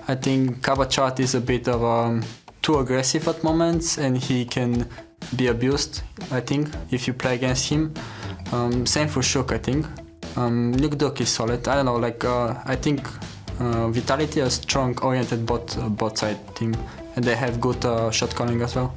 I think Kabachat is a bit of too aggressive at moments, and he can be abused, I think, if you play against him. Same for Shook, I think. Nukduk is solid. I don't know, like I think Vitality is strong oriented bot side team, and they have good shot calling as well.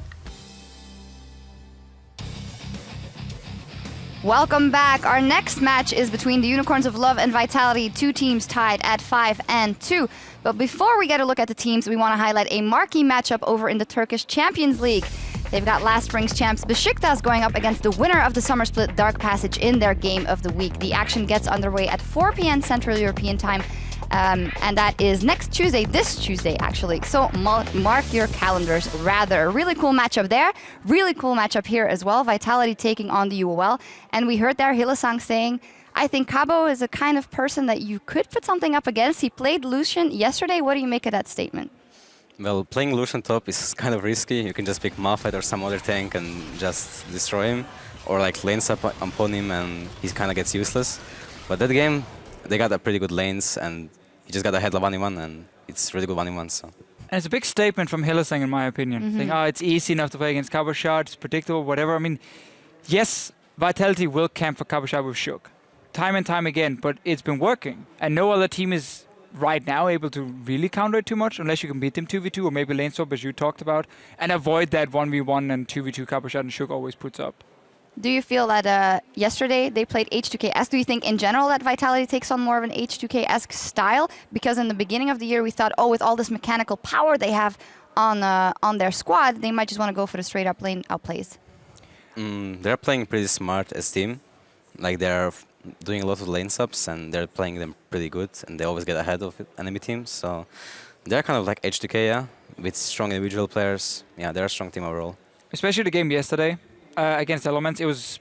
Welcome back. Our next match is between the Unicorns of Love and Vitality, two teams tied at 5-2. But before we get a look at the teams, we want to highlight a marquee matchup over in the Turkish Champions League. They've got last spring's champs Besiktas going up against the winner of the summer split Dark Passage in their game of the week. The action gets underway at 4 p.m. Central European Time, and that is next Tuesday, this Tuesday actually. So mark your calendars rather. A really cool matchup there. Really cool matchup here as well. Vitality taking on the UOL. And we heard there Hillesang saying, I think Cabo is a kind of person that you could put something up against. He played Lucian yesterday. What do you make of that statement? Well, playing Lucian top is kind of risky. You can just pick Malphite or some other tank and just destroy him. Or like lanes up upon him and he kind of gets useless. But that game, they got a pretty good lanes and he just got ahead of 1v1 and it's really good 1v1. So. And it's a big statement from Hillesang in my opinion. Saying, oh, it's easy enough to play against Kabashad, it's predictable, whatever. I mean, yes, Vitality will camp for Kabashad with Shook. Time and time again, but it's been working. And no other team is right now able to really counter it too much, unless you can beat them 2v2 or maybe lane swap, as you talked about, and avoid that 1v1 and 2v2 Kabashad and Shook always puts up. Do you feel that yesterday they played H2K-esque? Do you think in general that Vitality takes on more of an H2K-esque style? Because in the beginning of the year we thought, oh, with all this mechanical power they have on their squad, they might just want to go for the straight-up lane outplays. They're playing pretty smart as team. Like they're doing a lot of lane subs and they're playing them pretty good and they always get ahead of enemy teams. So they're kind of like H2K, yeah, with strong individual players. Yeah, they're a strong team overall. Especially the game yesterday against Elements, it was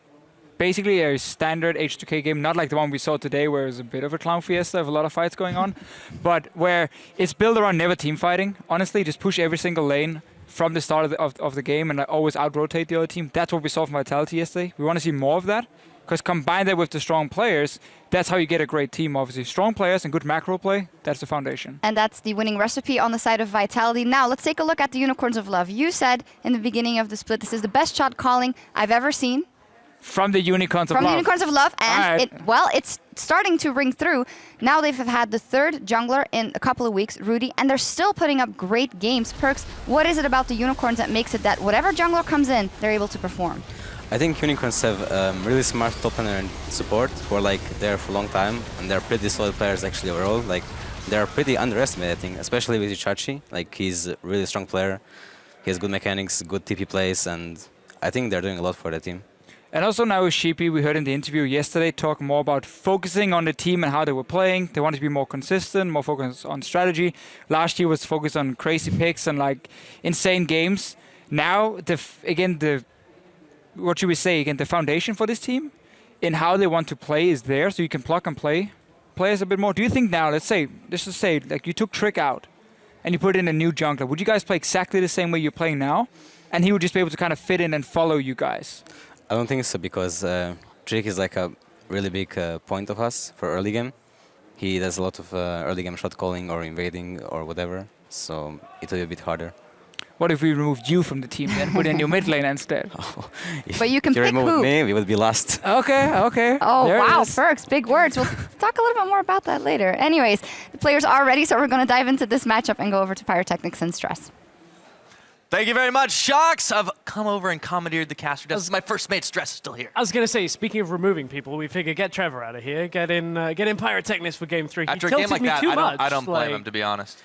basically a standard H2K game, not like the one we saw today where it was a bit of a clown fiesta with a lot of fights going on, but where it's built around never team fighting. Honestly, just push every single lane from the start of the game and always out-rotate the other team. That's what we saw from Vitality yesterday. We want to see more of that, because combine that with the strong players, that's how you get a great team, obviously. Strong players and good macro play, that's the foundation. And that's the winning recipe on the side of Vitality. Now, let's take a look at the Unicorns of Love. You said in the beginning of the split, this is the best shot calling I've ever seen. From the Unicorns of Love. From the Unicorns of Love, and it's starting to ring through. Now they've had the third jungler in a couple of weeks, Rudy, and they're still putting up great games. Perks, what is it about the Unicorns that makes it that whatever jungler comes in, they're able to perform? I think Unicorns have really smart top laner and support who are like there for a long time, and they're pretty solid players actually overall. Like they're pretty underestimated, I think, especially with Ichachi. Like he's a really strong player. He has good mechanics, good TP plays, and I think they're doing a lot for the team. And also now with Sheepy, we heard in the interview yesterday talk more about focusing on the team and how they were playing. They wanted to be more consistent, more focused on strategy. Last year was focused on crazy picks and like insane games. Now, what should we say again? The foundation for this team in how they want to play is there, so you can plug and play players a bit more. Do you think now, let's just say, like you took Trick out and you put in a new jungler, would you guys play exactly the same way you're playing now? And he would just be able to kind of fit in and follow you guys? I don't think so, because Trick is like a really big point of us for early game. He does a lot of early game shot calling or invading or whatever, so it will be a bit harder. What if we removed you from the team and put in your mid lane instead? But you can pick who. If you remove me, we would be lost. Okay. Oh, wow, Perks, big words. We'll talk a little bit more about that later. Anyways, the players are ready, so we're going to dive into this matchup and go over to Pyrotechnics and Stress. Thank you very much, Shocks. I've come over and commandeered the caster. This is my first mate. Stress is still here. I was going to say, speaking of removing people, we figure get Trevor out of here, get in Pyrotechnics for game 3. After a game like that, I don't blame him, to be honest.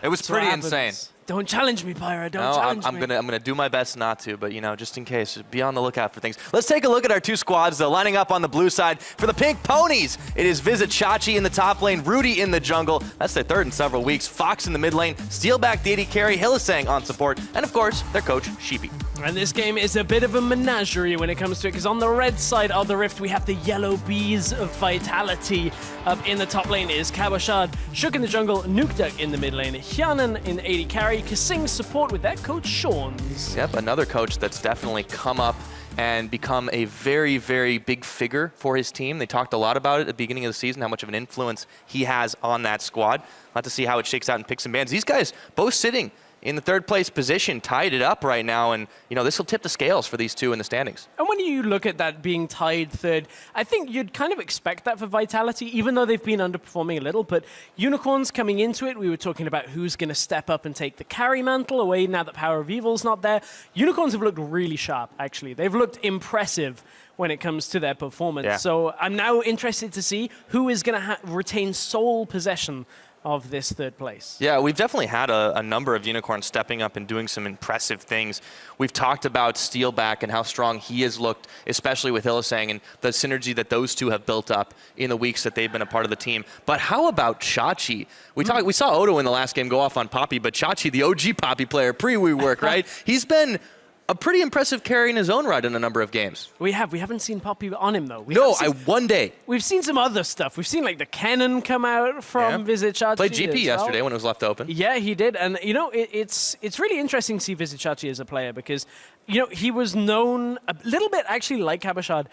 It was pretty insane. Don't challenge me, Pyro. Don't challenge me. I'm gonna do my best not to, but you know, just in case, be on the lookout for things. Let's take a look at our two squads, though, lining up on the blue side. For the Pink Ponies, it is Visit Chachi in the top lane, Rudy in the jungle. That's their third in several weeks. Fox in the mid lane, Steelback deity carry, Hillesang on support, and of course, their coach, Sheepy. And this game is a bit of a menagerie when it comes to it, because on the red side of the rift, we have the yellow bees of Vitality. Up in the top lane is Kabashad, Shook in the jungle, Nukduk in the mid lane, Hyanan in AD carry, Kasing support with their coach Sean's. Yep, another coach that's definitely come up and become a very, very big figure for his team. They talked a lot about it at the beginning of the season, how much of an influence he has on that squad. We'll have to see how it shakes out in picks and bans. These guys both sitting in the third place position, tied it up right now, and this will tip the scales for these two in the standings. And when you look at that being tied third, I think you'd kind of expect that for Vitality, even though they've been underperforming a little. But Unicorns coming into it, we were talking about who's going to step up and take the carry mantle away now that Power of Evil's not there. Unicorns have looked really sharp, actually. They've looked impressive when it comes to their performance. Yeah. So I'm now interested to see who is going to retain sole possession of this third place. Yeah, we've definitely had a number of unicorns stepping up and doing some impressive things. We've talked about Steelback and how strong he has looked, especially with Illisang and the synergy that those two have built up in the weeks that they've been a part of the team. But how about Chachi? We saw Odo in the last game go off on Poppy, but Chachi, the OG Poppy player, pre-WeWork, right? He's been a pretty impressive carry in his own right in a number of games. We haven't seen Poppy on him, though. One day. We've seen some other stuff. We've seen, like, the cannon come out from Visit Chachi. Played GP yesterday when it was left open. Yeah, he did. And, it's really interesting to see Visit Chachi as a player because, he was known a little bit, actually, like Kabashad,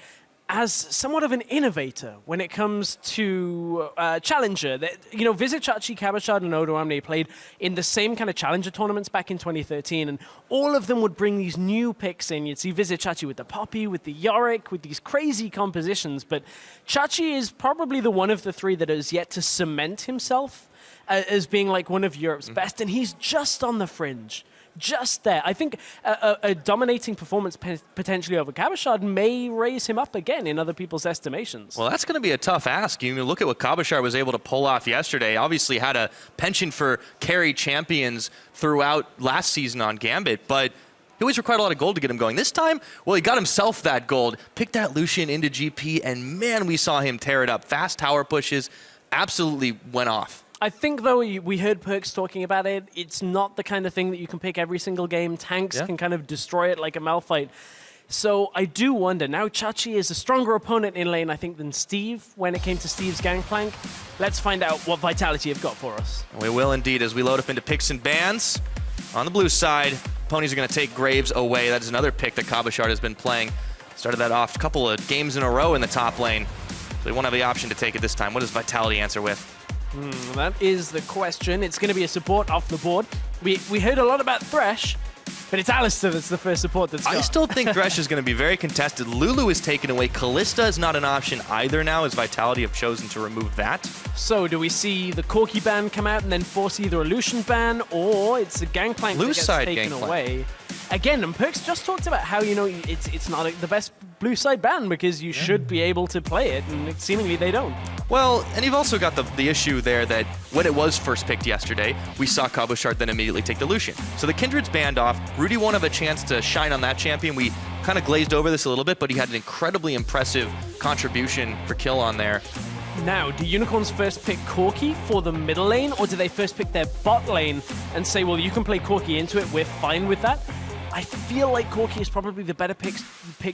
as somewhat of an innovator when it comes to Challenger. Visit Chachi, Kabashad, and Odo Amne played in the same kind of Challenger tournaments back in 2013, and all of them would bring these new picks in. You'd see Visit Chachi with the Poppy, with the Yorick, with these crazy compositions, but Chachi is probably the one of the three that has yet to cement himself as being like one of Europe's best, and he's just on the fringe. Just there. I think a dominating performance potentially over Kabashard may raise him up again in other people's estimations. Well, that's going to be a tough ask. You look at what Kabashard was able to pull off yesterday. Obviously had a penchant for carry champions throughout last season on Gambit, but he always required a lot of gold to get him going. This time, well, he got himself that gold, picked that Lucian into GP, and man, we saw him tear it up. Fast tower pushes, absolutely went off. I think, though, we heard Perks talking about it. It's not the kind of thing that you can pick every single game. Tanks can kind of destroy it like a Malphite. So I do wonder. Now Chachi is a stronger opponent in lane, I think, than Steve when it came to Steve's Gangplank. Let's find out what Vitality have got for us. We will indeed as we load up into picks and bans. On the blue side, ponies are going to take Graves away. That is another pick that Kabashard has been playing. Started that off a couple of games in a row in the top lane. So they won't have the option to take it this time. What does Vitality answer with? That is the question. It's going to be a support off the board. We heard a lot about Thresh, but it's Alistair that's the first support that's got. I still think Thresh is going to be very contested. Lulu is taken away. Kalista is not an option either now, as Vitality have chosen to remove that. So do we see the Corki ban come out and then force either a Lucian ban, or it's a Gangplank that gets taken away? Again, and Perks just talked about how, it's not the best blue side ban because you should be able to play it, and seemingly they don't. Well, and you've also got the issue there that when it was first picked yesterday, we saw Kabashard then immediately take the Lucian. So the Kindred's banned off. Rudy won't have a chance to shine on that champion. We kind of glazed over this a little bit, but he had an incredibly impressive contribution for kill on there. Now, do Unicorns first pick Corki for the middle lane, or do they first pick their bot lane and say, well, you can play Corki into it, we're fine with that? I feel like Corki is probably the better pick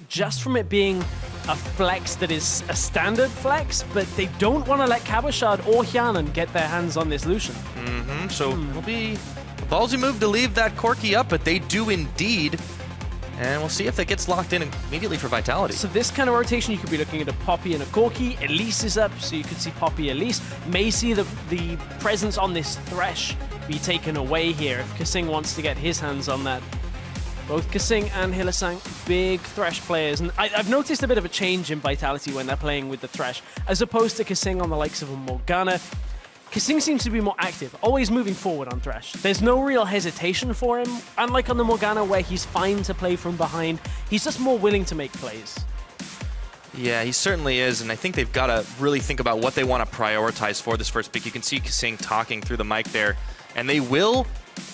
just from it being a flex that is a standard flex, but they don't want to let Kabashard or Hyanan get their hands on this Lucian. So it'll be a ballsy move to leave that Corki up, but they do indeed. And we'll see if that gets locked in immediately for Vitality. So this kind of rotation, you could be looking at a Poppy and a Corki. Elise is up, so you could see Poppy Elise. May see the presence on this Thresh be taken away here if Kasing wants to get his hands on that. Both Kasing and Hillisang, big Thresh players. And I've noticed a bit of a change in Vitality when they're playing with the Thresh, as opposed to Kasing on the likes of a Morgana. Kasing seems to be more active, always moving forward on Thresh. There's no real hesitation for him, unlike on the Morgana where he's fine to play from behind. He's just more willing to make plays. Yeah, he certainly is, and I think they've got to really think about what they want to prioritize for this first pick. You can see Kasing talking through the mic there, and they will,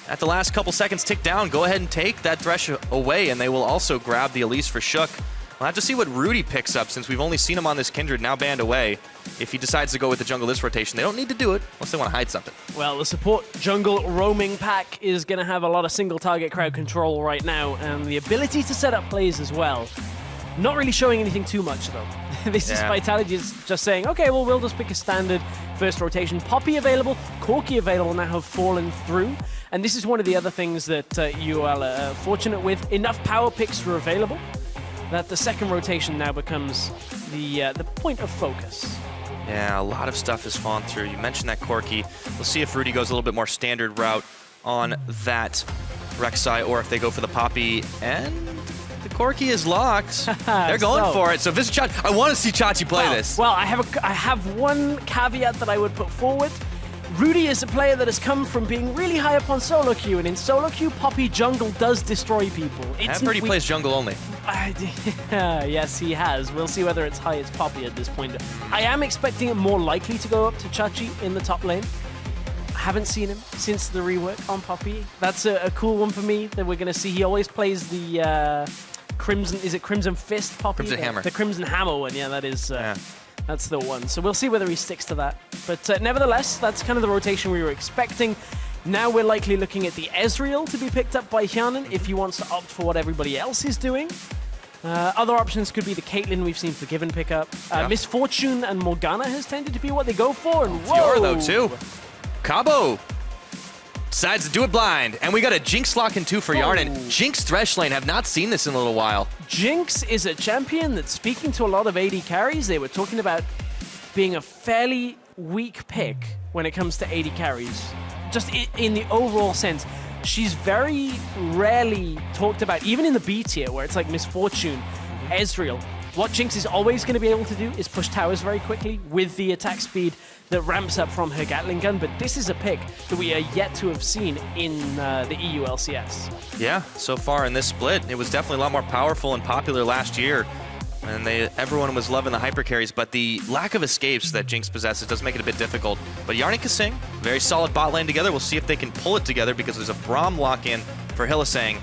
at the last couple seconds, tick down, go ahead and take that Thresh away, and they will also grab the Elise for Shook. We'll have to see what Rudy picks up, since we've only seen him on this Kindred, now banned away. If he decides to go with the jungle this rotation, they don't need to do it unless they want to hide something. Well, the support jungle roaming pack is going to have a lot of single target crowd control right now, and the ability to set up plays as well. Not really showing anything too much, though. This is Vitality just saying, okay, well, we'll just pick a standard first rotation. Poppy available, Corki available now have fallen through. And this is one of the other things that UOL are fortunate with. Enough power picks are available. that the second rotation now becomes the point of focus. Yeah, a lot of stuff has fallen through. You mentioned that Corki. We'll see if Rudy goes a little bit more standard route on that Rek'Sai, or if they go for the Poppy. And the Corki is locked. They're going for it. So Visit Chachi, I want to see Chachi play this. Well, I have one caveat that I would put forward. Rudy is a player that has come from being really high up on solo queue, and in solo queue, Poppy jungle does destroy people. I've heard he plays jungle only. Yes, he has. We'll see whether it's high as Poppy at this point. I am expecting it more likely to go up to Chachi in the top lane. I haven't seen him since the rework on Poppy. That's a cool one for me that we're going to see. He always plays the Crimson, is it Crimson Fist Poppy? Crimson Hammer. The Crimson Hammer one, yeah, that is... That's the one. So we'll see whether he sticks to that. But nevertheless, that's kind of the rotation we were expecting. Now we're likely looking at the Ezreal to be picked up by Hyanan if he wants to opt for what everybody else is doing. Other options could be the Caitlyn we've seen Forgiven pick up. Misfortune and Morgana has tended to be what they go for. And Fiora, though, too. Cabo decides to do it blind. And we got a Jinx lock in 2 for Yarnan. Jinx Thresh lane, have not seen this in a little while. Jinx is a champion that's speaking to a lot of AD carries. They were talking about being a fairly weak pick when it comes to AD carries. Just in the overall sense. She's very rarely talked about, even in the B tier, where it's like Misfortune, Ezreal. What Jinx is always going to be able to do is push towers very quickly with the attack speed that ramps up from her Gatling gun, but this is a pick that we are yet to have seen in the EU LCS. Yeah, so far in this split, it was definitely a lot more powerful and popular last year, and everyone was loving the hyper carries, but the lack of escapes that Jinx possesses does make it a bit difficult. But Yarnan Kasing, very solid bot lane together. We'll see if they can pull it together because there's a Braum lock-in for Hylissang,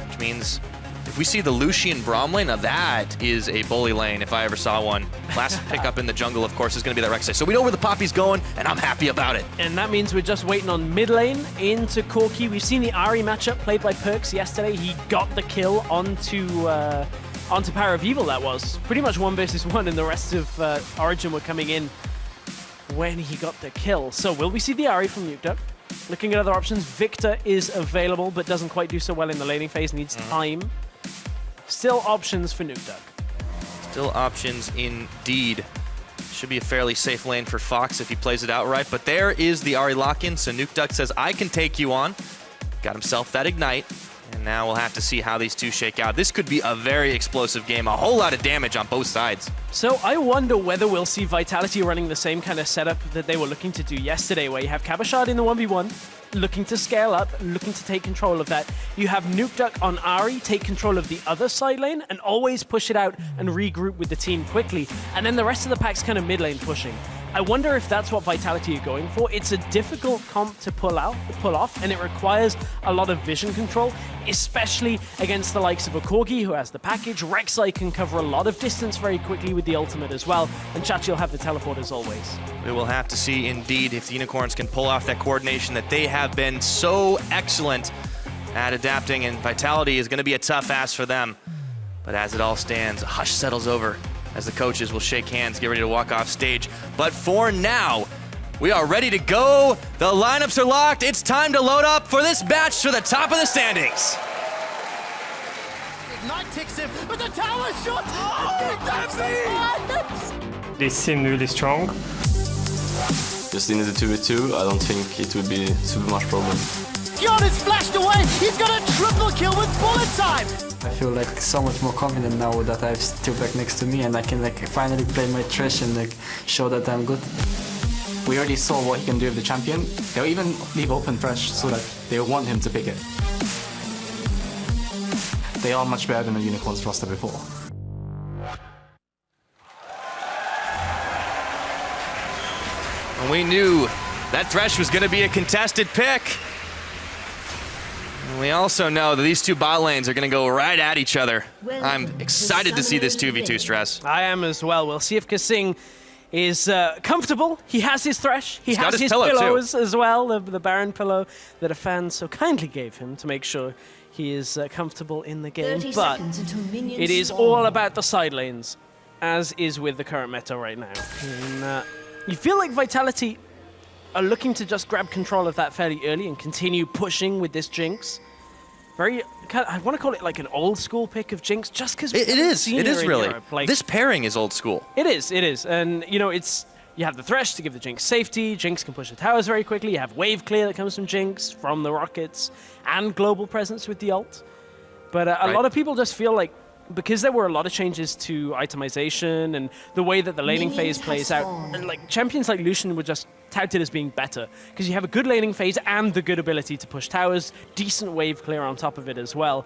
which means if we see the Lucian Braum lane, now that is a bully lane if I ever saw one. Last pickup in the jungle, of course, is going to be that Rek'Sai. So we know where the Poppy's going, and I'm happy about it. And that means we're just waiting on mid lane into Corki. We've seen the Ahri matchup played by Perks yesterday. He got the kill onto Power of Evil, that was. Pretty much 1 versus 1, and the rest of Origin were coming in when he got the kill. So will we see the Ahri from Nukeduck? Looking at other options, Victor is available, but doesn't quite do so well in the laning phase, needs time. Still options for Nukeduck. Still options indeed. Should be a fairly safe lane for Fox if he plays it outright, but there is the Ahri lock-in, so Nukeduck says, I can take you on. Got himself that Ignite, and now we'll have to see how these two shake out. This could be a very explosive game, a whole lot of damage on both sides. So I wonder whether we'll see Vitality running the same kind of setup that they were looking to do yesterday, where you have Kabashad in the 1v1, looking to scale up, looking to take control of that. You have Nukeduck on Ahri, take control of the other side lane, and always push it out and regroup with the team quickly. And then the rest of the pack's kind of mid lane pushing. I wonder if that's what Vitality are going for. It's a difficult comp to pull off, and it requires a lot of vision control, especially against the likes of a Corgi, who has the package. Rek'Sai can cover a lot of distance very quickly with the ultimate as well, and Chachi will have the teleport as always. We will have to see indeed if the Unicorns can pull off that coordination that they have been so excellent at adapting, and Vitality is going to be a tough ask for them. But as it all stands, a hush settles over as the coaches will shake hands, get ready to walk off stage. But for now, we are ready to go. The lineups are locked. It's time to load up for this match to the top of the standings. Ignite takes him, but the tower shot! Oh, they seem really strong. Just in the 2v2, I don't think it would be super much problem. Yon is flashed away! He's got a triple kill with bullet time! I feel like so much more confident now that I have Steelback next to me, and I can like finally play my trash and like show that I'm good. We already saw what he can do with the champion. They'll even leave open Thresh so that they want him to pick it. They are much better than the Unicorns roster before. And we knew that Thresh was going to be a contested pick. And we also know that these two bot lanes are going to go right at each other. I'm excited to see this 2v2 stress. I am as well. We'll see if Kasing is comfortable. He has his Thresh. He has his pillows as well, the Baron pillow that a fan so kindly gave him to make sure he is comfortable in the game. But it is all about the side lanes, as is with the current meta right now. And, you feel like Vitality are looking to just grab control of that fairly early and continue pushing with this Jinx. Very I want to call it like an old school pick of Jinx, just because It is really. Like, This pairing is old school. It is, and you know, you have the Thresh to give the Jinx safety. Jinx can push the towers very quickly. You have wave clear that comes from Jinx, from the rockets, and global presence with the ult. But a lot of people just feel like, because there were a lot of changes to itemization and the way that the laning phase plays out, and like champions like Lucian were just touted as being better because you have a good laning phase and the good ability to push towers, decent wave clear on top of it as well.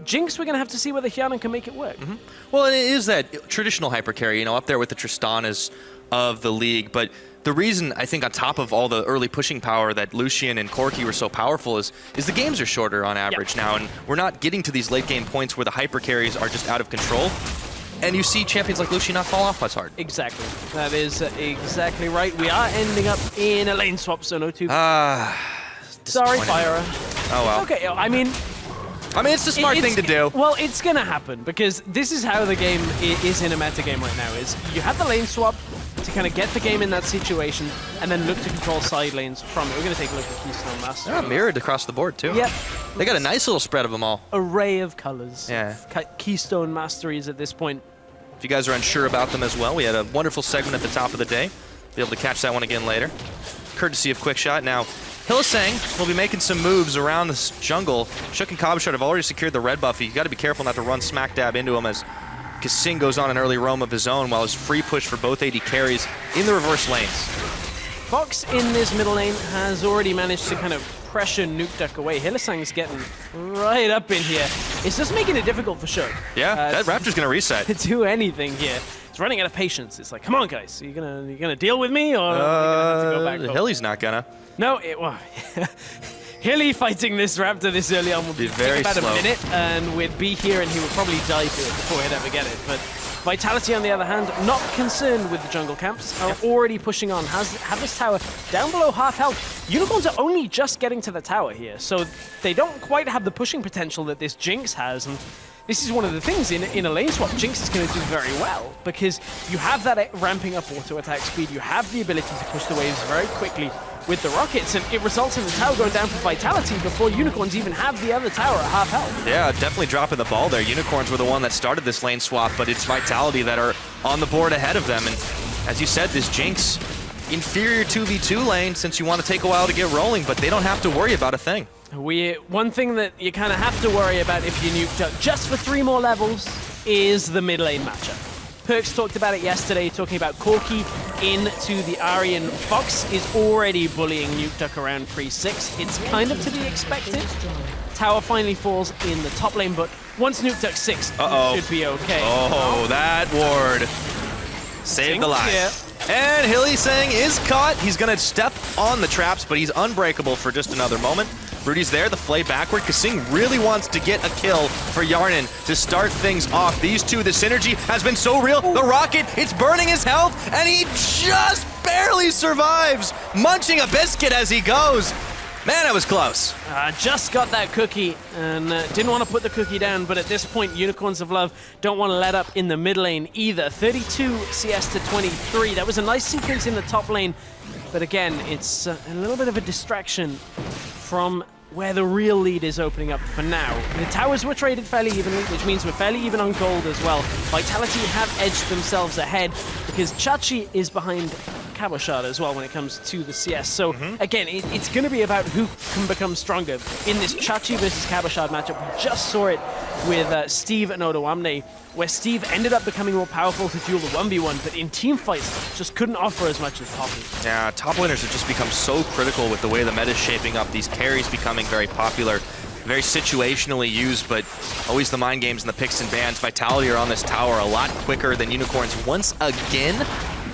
Jinx, we're going to have to see whether Hyanon can make it work. Well, it is that traditional hyper carry, you know, up there with the Tristanas of the league. But the reason, I think, on top of all the early pushing power that Lucian and Corki were so powerful is the games are shorter on average now, and we're not getting to these late game points where the hyper carries are just out of control. And you see champions like Lucian not fall off as hard. Exactly. That is exactly right. We are ending up in a lane swap, so no two. Sorry, Fyra. Oh, well. It's okay. I mean, it's the smart thing to do. Well, it's going to happen because this is how the game is in a meta game right now, is you have the lane swap to kind of get the game in that situation and then look to control side lanes from it. We're going to take a look at Keystone Master. Yeah, mirrored across the board, too. Yep. They got a nice little spread of them all. Array of colors. Yeah. Keystone Masteries at this point. If you guys are unsure about them as well, we had a wonderful segment at the top of the day. Be able to catch that one again later. Courtesy of Quickshot. Now, Hylissang will be making some moves around this jungle. Shook and Kabashard have already secured the red buff. You got to be careful not to run smack dab into him as Kasing goes on an early roam of his own while his free push for both AD carries in the reverse lanes. Fox in this middle lane has already managed to kind of pressure Nukeduck away. Hylissang's getting right up in here. It's just making it difficult for Shook. Yeah, that Raptor's going to reset. To do anything here. It's running out of patience. It's like, come on, guys. Are you gonna deal with me, or are you gonna have to go back home? Hilly's not gonna. No, well, Hilly fighting this Raptor this early on would be very about slow. A minute, and we'd be here, and he would probably die to it before he'd ever get it. But Vitality, on the other hand, not concerned with the jungle camps, are already pushing on. Have this tower down below half health. Unicorns are only just getting to the tower here, so they don't quite have the pushing potential that this Jinx has. And this is one of the things in a lane swap, Jinx is going to do very well because you have that ramping up auto attack speed, you have the ability to push the waves very quickly with the rockets, and it results in the tower going down for Vitality before Unicorns even have the other tower at half health. Yeah, definitely dropping the ball there. Unicorns were the one that started this lane swap, but it's Vitality that are on the board ahead of them. And as you said, this Jinx, inferior 2v2 lane since you want to take a while to get rolling, but they don't have to worry about a thing. One thing that you kind of have to worry about if you Nukeduck just for 3 more levels is the mid lane matchup. Perks talked about it yesterday, talking about Corki into the Ahri, and Fox is already bullying Nukeduck around pre-6. It's kind of to be expected. Tower finally falls in the top lane, but once Nukeduck 6, should be okay. Oh, that ward saved the life. And Hylissang is caught. He's going to step on the traps, but he's unbreakable for just another moment. Rudy's there, the flay backward. Kasing really wants to get a kill for Yarnan to start things off. These two, the synergy has been so real. The rocket, it's burning his health, and he just barely survives, munching a biscuit as he goes. Man, that was close. Just got that cookie and didn't want to put the cookie down, but at this point, Unicorns of Love don't want to let up in the mid lane either. 32 CS to 23. That was a nice sequence in the top lane, but again, it's a little bit of a distraction from where the real lead is opening up for now. The towers were traded fairly evenly, which means we're fairly even on gold as well. Vitality have edged themselves ahead because Chachi is behind Kabashard as well when it comes to the CS. So again, it's going to be about who can become stronger in this Chachi versus Kabashard matchup. We just saw it with Steve and Odoamne, where Steve ended up becoming more powerful to duel the 1v1, but in team fights just couldn't offer as much as Poppy. Yeah, top laners have just become so critical with the way the meta is shaping up. These carries becoming very popular, very situationally used, but always the mind games and the picks and bans. Vitality are on this tower a lot quicker than Unicorns once again.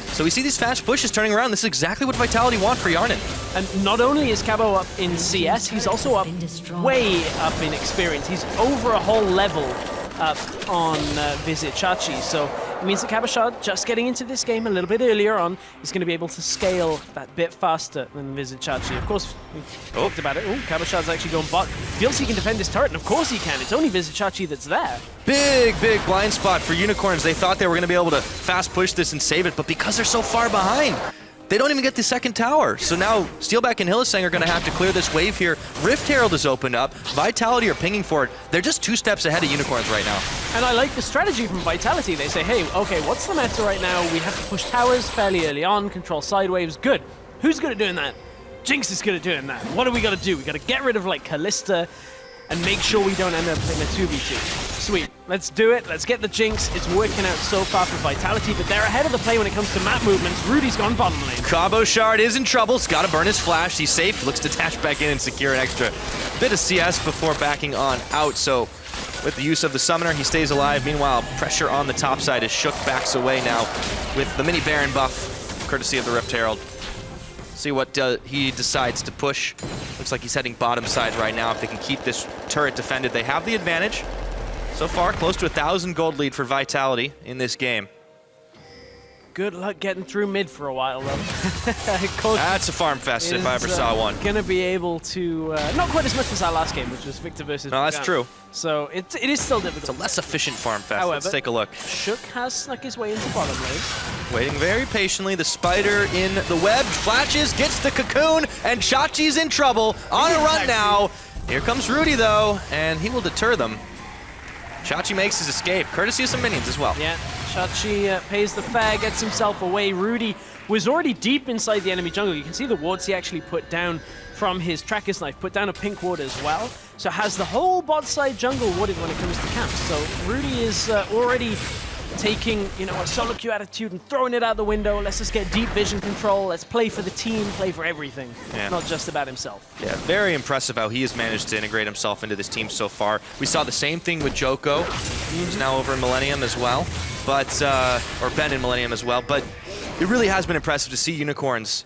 So we see these fast pushes turning around. This is exactly what Vitality want for Yarnan. And not only is Cabo up in CS, he's also up way up in experience. He's over a whole level up on Visit Chachi. So it means that Kabashard, just getting into this game a little bit earlier on, is going to be able to scale that bit faster than Visit Chachi. Of course, we talked about it. Oh, Kabashard's actually going bot. Feels he can defend his turret, and of course he can. It's only Visit Chachi that's there. Big, big blind spot for Unicorns. They thought they were going to be able to fast push this and save it, but because they're so far behind, they don't even get the second tower. So now Steelback and Hylissang are going to have to clear this wave here. Rift Herald is opened up. Vitality are pinging for it. They're just 2 steps ahead of Unicorns right now. And I like the strategy from Vitality. They say, hey, okay, what's the meta right now? We have to push towers fairly early on, control side waves. Good. Who's good at doing that? Jinx is good at doing that. What do we got to do? We got to get rid of like Kalista and make sure we don't end up playing a 2v2. Sweet. Let's do it. Let's get the Jinx. It's working out so far for Vitality, but they're ahead of the play when it comes to map movements. Rudy's gone bottom lane. Cabochard is in trouble. He's got to burn his flash. He's safe. Looks to dash back in and secure an extra bit of CS before backing on out. So with the use of the Summoner, he stays alive. Meanwhile, pressure on the top side as Shook backs away now with the mini Baron buff, courtesy of the Rift Herald. See what he decides to push. Looks like he's heading bottom side right now. If they can keep this turret defended, they have the advantage. So far, close to 1,000 gold lead for Vitality in this game. Good luck getting through mid for a while, though. That's a farm fest if I ever saw one. Gonna be able to, not quite as much as our last game, which was Victor versus No, that's Morgana. true. So it is still difficult. It's a less efficient farm fest. However, let's take a look. Shook has snuck his way into bottom lane. Waiting very patiently. The spider in the web flashes, gets the cocoon, and Chachi's in trouble. On a run now. Here comes Rudy, though, and he will deter them. Chachi makes his escape, courtesy of some minions as well. Yeah, Chachi pays the fare, gets himself away. Rudy was already deep inside the enemy jungle. You can see the wards he actually put down from his tracker's knife, put down a pink ward as well. So has the whole bot side jungle warded when it comes to camps. So Rudy is already taking, you know, a solo queue attitude and throwing it out the window. Let's just get deep vision control. Let's play for the team, play for everything, not just about himself. Yeah, very impressive how he has managed to integrate himself into this team so far. We saw the same thing with Joko, who's now over in Millennium as well, but or Ben in Millennium as well. But it really has been impressive to see Unicorns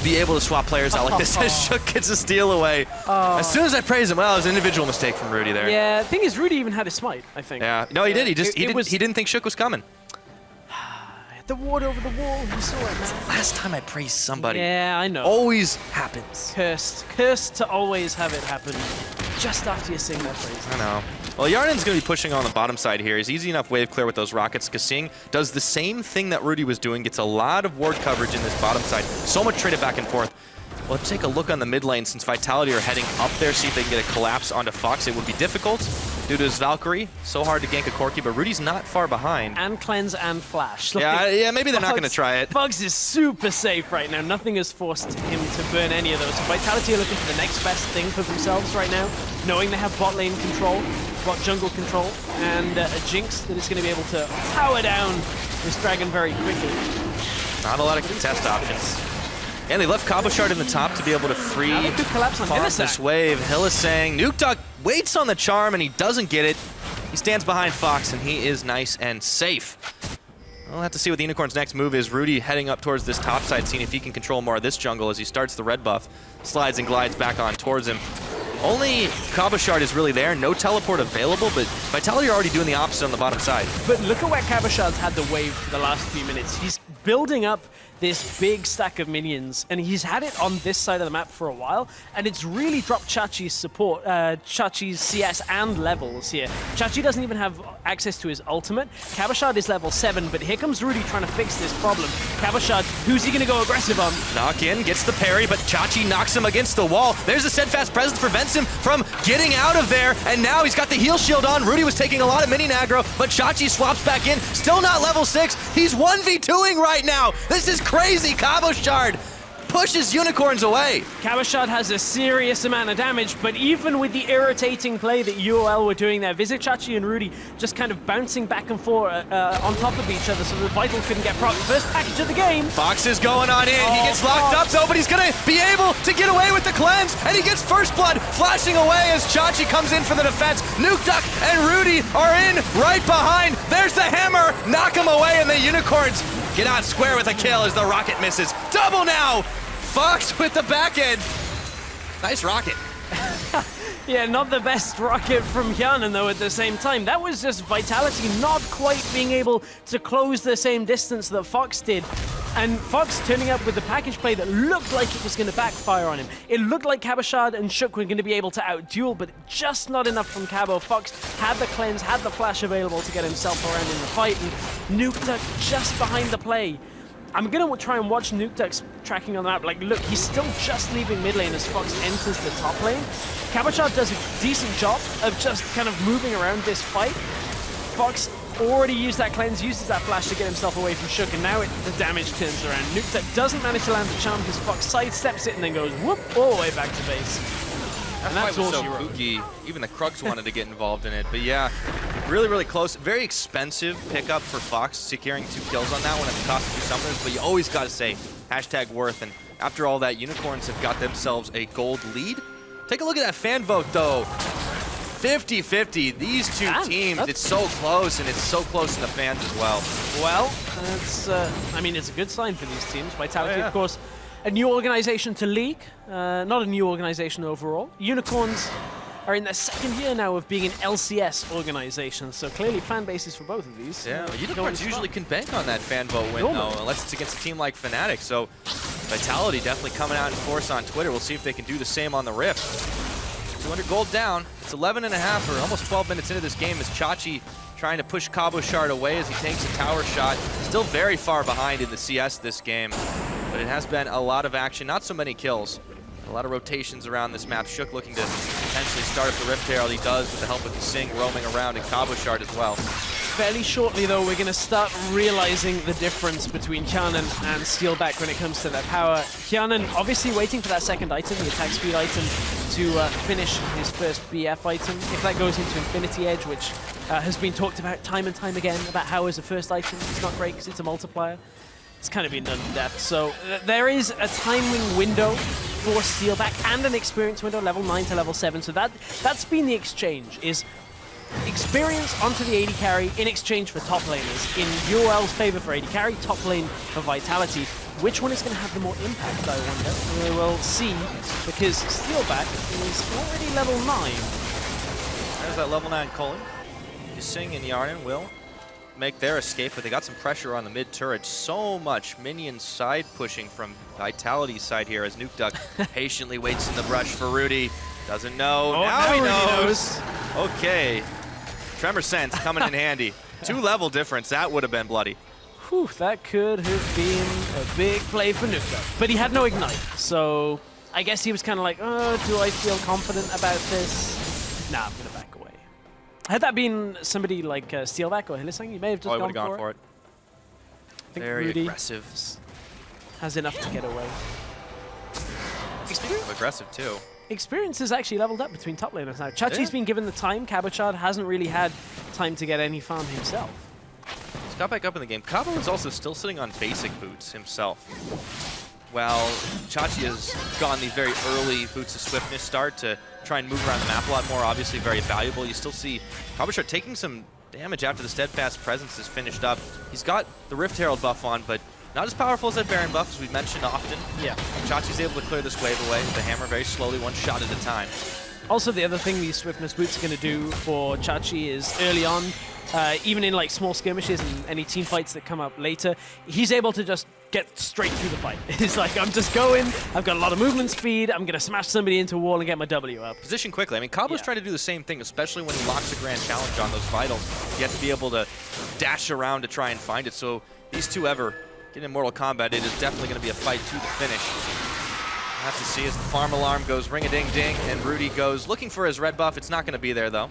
be able to swap players out like this as Shook gets a steal away. As soon as I praise him, well, it was an individual mistake from Rudy there. Yeah, the thing is, Rudy even had his smite, I think. Yeah, no, he did. He just he didn't think Shook was coming. The ward over the wall, he saw it, man. Last time I praised somebody. Yeah, I know. Always happens. Cursed to always have it happen just after you sing that phrase. I know. Well, Yarnan's going to be pushing on the bottom side here. He's easy enough wave clear with those rockets. Kasing does the same thing that Rudy was doing, gets a lot of ward coverage in this bottom side. So much traded back and forth. Well, let's take a look on the mid lane since Vitality are heading up there, see if they can get a collapse onto Fox. It would be difficult due to his Valkyrie. So hard to gank a Corki, but Rudy's not far behind. And cleanse and flash. Yeah, maybe they're not going to try it. Bugs is super safe right now. Nothing has forced him to burn any of those. So Vitality are looking for the next best thing for themselves right now, knowing they have bot lane control, bot jungle control, and a Jinx that is going to be able to power down this dragon very quickly. Not a lot of contest options. And they left Cabochard in the top to be able to free this wave. Hylissang. Nukeduck waits on the charm and he doesn't get it. He stands behind Fox and he is nice and safe. We'll have to see what the Unicorn's next move is. Rudy heading up towards this top side, seeing if he can control more of this jungle as he starts the red buff. Slides and glides back on towards him. Only Cabochard is really there, no teleport available, but Vitality are already doing the opposite on the bottom side. But look at where Cabochard's had the wave for the last few minutes. He's building up this big stack of minions, and he's had it on this side of the map for a while, and it's really dropped Chachi's support, Chachi's CS and levels here. Chachi doesn't even have access to his ultimate. Cabochard is level 7, but here comes Rudy trying to fix this problem. Cabochard, who's he going to go aggressive on? Knock in, gets the parry, but Chachi knocks him against the wall. There's a steadfast presence, prevents him from getting out of there, and now he's got the heal shield on. Rudy was taking a lot of mini aggro, but Chachi swaps back in, still not level 6. He's 1v2ing right now. This is crazy. Cabochard pushes Unicorns away. Cabochard has a serious amount of damage, but even with the irritating play that UOL were doing there, Visit Chachi and Rudy just kind of bouncing back and forth on top of each other so the Vital couldn't get proc. First package of the game. Fox is going on in. He gets locked up though, but he's going to be able to get away with the cleanse, and he gets first blood flashing away as Chachi comes in for the defense. Nukeduck and Rudy are in right behind. There's the hammer. Knock him away, and the Unicorns get out square with a kill as the rocket misses. Double now. Fox with the back end. Nice rocket. Yeah, not the best rocket from Hyanan, though, at the same time. That was just Vitality not quite being able to close the same distance that Fox did. And Fox turning up with the package play that looked like it was going to backfire on him. It looked like Cabochard and Shook were going to be able to outduel, but just not enough from Cabo. Fox had the cleanse, had the flash available to get himself around in the fight, and Nukeduck just behind the play. I'm going to try and watch Nukeduck's tracking on the map. Like, look, he's still just leaving mid lane as Fox enters the top lane. Cabochard does a decent job of just kind of moving around this fight. Fox already used that cleanse, uses that flash to get himself away from Shook, and now the damage turns around. Nukeduck doesn't manage to land the charm because Fox sidesteps it and then goes whoop all the way back to base. That fight was so spooky. Even the Krugs wanted to get involved in it. But yeah, really, really close. Very expensive pickup for Fox, securing 2 kills on that one at the cost of 2 summoners. But you always got to say, #worth. And after all that, Unicorns have got themselves a gold lead. Take a look at that fan vote, though. 50-50. These two teams, it's so close, and it's so close in the fans as well. Well, it's, I mean, it's a good sign for these teams. Vitality, of course, a new organization to League, not a new organization overall. Unicorns are in their 2nd year now of being an LCS organization, so clearly fan bases for both of these. Yeah, Unicorns usually can bank on that fan vote win, though, unless it's against a team like Fnatic. So Vitality definitely coming out in force on Twitter. We'll see if they can do the same on the Rift. 200 gold down. It's 11.5 or almost 12 minutes into this game as Chachi trying to push Cabochard away as he takes a tower shot. Still very far behind in the CS this game, but it has been a lot of action, not so many kills. A lot of rotations around this map. Shook looking to potentially start up the Rift Herald. He does with the help of the Sing roaming around, and Cabochard as well. Fairly shortly, though, we're going to start realizing the difference between Hjanen and Steelback when it comes to their power. Hjanen obviously waiting for that 2nd item, the attack speed item, to finish his first BF item. If that goes into Infinity Edge, which has been talked about time and time again, about how as a first item, it's not great because it's a multiplier. It's kind of been done to death. So there is a timing window for Steelback and an experience window, level 9 to level 7. So that's been the exchange, is experience onto the AD carry in exchange for top laners. In UOL's favor for AD carry, top lane for Vitality. Which one is going to have the more impact, I wonder? We will see, because Steelback is already level 9. There's that level 9 Cullen. Sing and Yarden will make their escape, but they got some pressure on the mid turret. So much minion side pushing from Vitality's side here as Nukeduck patiently waits in the brush for Rudy. Doesn't know. Oh, now he knows. Okay. Tremor Sense coming in handy. 2-level difference. That would have been bloody. Whew, that could have been a big play for Nukeduck. But he had no Ignite, so I guess he was kind of like, oh, do I feel confident about this? Nah, I'm going to back away. Had that been somebody like Steelback or Hylissang, he may have just gone for it. I think Very Rudy aggressive. has enough to get away. Aggressive too. Experience is actually leveled up between top laners now. Chachi's been given the time. Cabochard hasn't really had time to get any farm himself. He's got back up in the game. Cabo is also still sitting on basic boots himself. While Chachi has gone the very early Boots of Swiftness start to try and move around the map a lot more, obviously very valuable. You still see Cabochard taking some damage after the Steadfast Presence is finished up. He's got the Rift Herald buff on, but not as powerful as that Baron buff, as we've mentioned often. Yeah. Chachi's able to clear this wave away with the hammer very slowly, one shot at a time. Also, the other thing these Swiftness boots are going to do for Chachi is early on, even in like small skirmishes and any team fights that come up later, he's able to just get straight through the fight. It's like, I'm just going, I've got a lot of movement speed, I'm going to smash somebody into a wall and get my W up. Position quickly. I mean, Cabo's trying to do the same thing, especially when he locks a grand challenge on those vitals. You have to be able to dash around to try and find it. So these two ever get in Mortal Kombat, it is definitely going to be a fight to the finish. We'll have to see as the farm alarm goes ring-a-ding-ding, and Rudy goes looking for his red buff. It's not going to be there, though.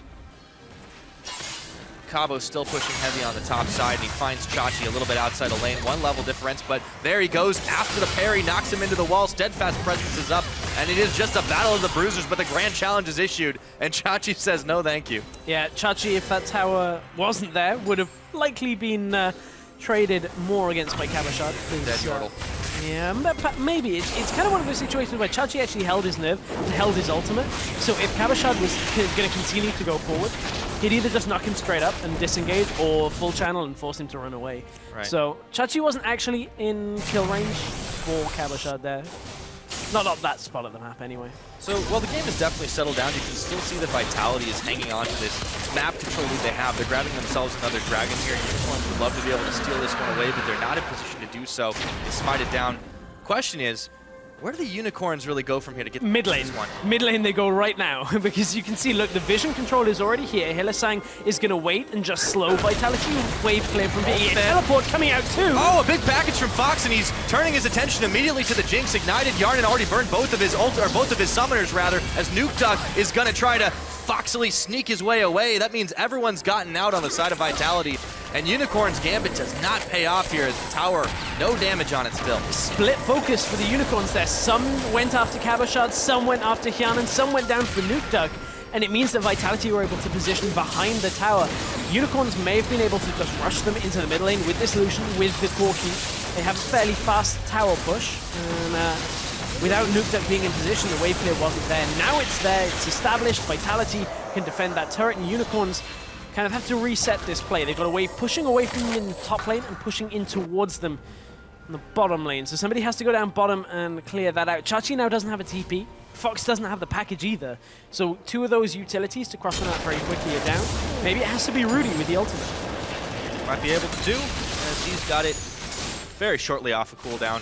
Cabo's still pushing heavy on the top side, and he finds Chachi a little bit outside the lane. 1-level difference, but there he goes after the parry, knocks him into the wall. Steadfast Presence is up, and it is just a battle of the bruisers, but the grand challenge is issued, and Chachi says no thank you. Yeah, Chachi, if that tower wasn't there, would have likely been traded more against by Cabochard. Dead Yordle. Yeah, maybe. It's kind of one of those situations where Chachi actually held his nerve and held his ultimate. So if Cabochard was going to continue to go forward, he'd either just knock him straight up and disengage or full channel and force him to run away. Right. So Chachi wasn't actually in kill range for Cabochard there. Not that spot of the map anyway. So while the game has definitely settled down, you can still see that Vitality is hanging on to this map control lead they have. They're grabbing themselves another dragon here. Unicorns would love to be able to steal this one away, but they're not in position to do so. They smite it down. Question is, Where do the Unicorns really go from here to get Mid lane. this one? Mid lane they go right now because you can see, look, the vision control is already here. Hylissang is going to wait and just slow Vitality wave clear from here. Teleport coming out too. Oh, a big package from Fox, and he's turning his attention immediately to the Jinx. Ignited, Yarnan already burned both of his both of his summoners rather, as Nukeduck is gonna try to foxily sneak his way away. That means everyone's gotten out on the side of Vitality. And Unicorn's Gambit does not pay off here as the tower, no damage on it still. Split focus for the Unicorns there. Some went after Cabochard, some went after Hyanan, some went down for Nukeduck. And it means that Vitality were able to position behind the tower. Unicorns may have been able to just rush them into the mid lane with this Lucian, with the Corki. They have a fairly fast tower push. And without Nukeduck being in position, the wave clear wasn't there. Now it's there, it's established. Vitality can defend that turret, and Unicorns kind of have to reset this play. They've got a wave pushing away from them in the top lane and pushing in towards them in the bottom lane. So somebody has to go down bottom and clear that out. Chachi now doesn't have a TP. Fox doesn't have the package either. So two of those utilities to cross them out very quickly are down. Maybe it has to be Rudy with the ultimate. Might be able to do, as he's got it very shortly off a cooldown.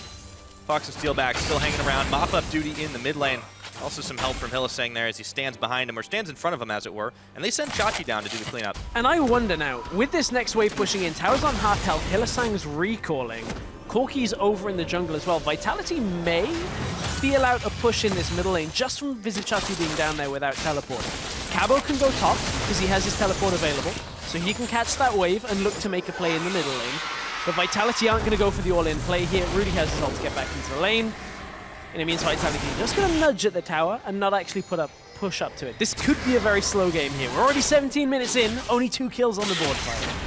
Fox and Steelback still hanging around. Mop-up duty in the mid lane. Also some help from Hylissang there as he stands behind him, or stands in front of him as it were. And they send Chachi down to do the cleanup. And I wonder now, with this next wave pushing in, Tower's on half health, Hylissang's recalling, Corki's over in the jungle as well. Vitality may feel out a push in this middle lane just from VIT Chachi being down there without teleport. Cabo can go top because he has his teleport available, so he can catch that wave and look to make a play in the middle lane. But Vitality aren't going to go for the all-in play here. Rudy has his ult to get back into the lane. And it means Vitality just going to nudge at the tower and not actually push up to it. This could be a very slow game here. We're already 17 minutes in, only 2 kills on the board.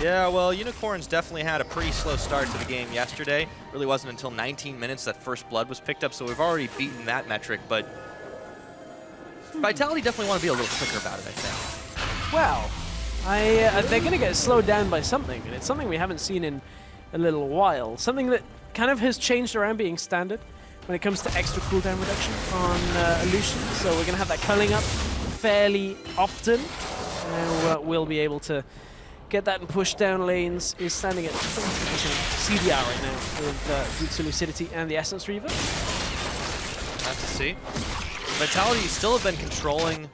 Yeah, well, Unicorns definitely had a pretty slow start to the game yesterday. Really wasn't until 19 minutes that first blood was picked up, so we've already beaten that metric, but Vitality definitely want to be a little quicker about it, I think. Well, they're going to get slowed down by something, and it's something we haven't seen in a little while. Something that kind of has changed around being standard when it comes to extra cooldown reduction on Lucian. So we're going to have that culling up fairly often. We'll be able to get that and push down lanes. Is standing at 20% CDR right now with Boots of Lucidity and the Essence Reaver. Have to see. Vitality still have been controlling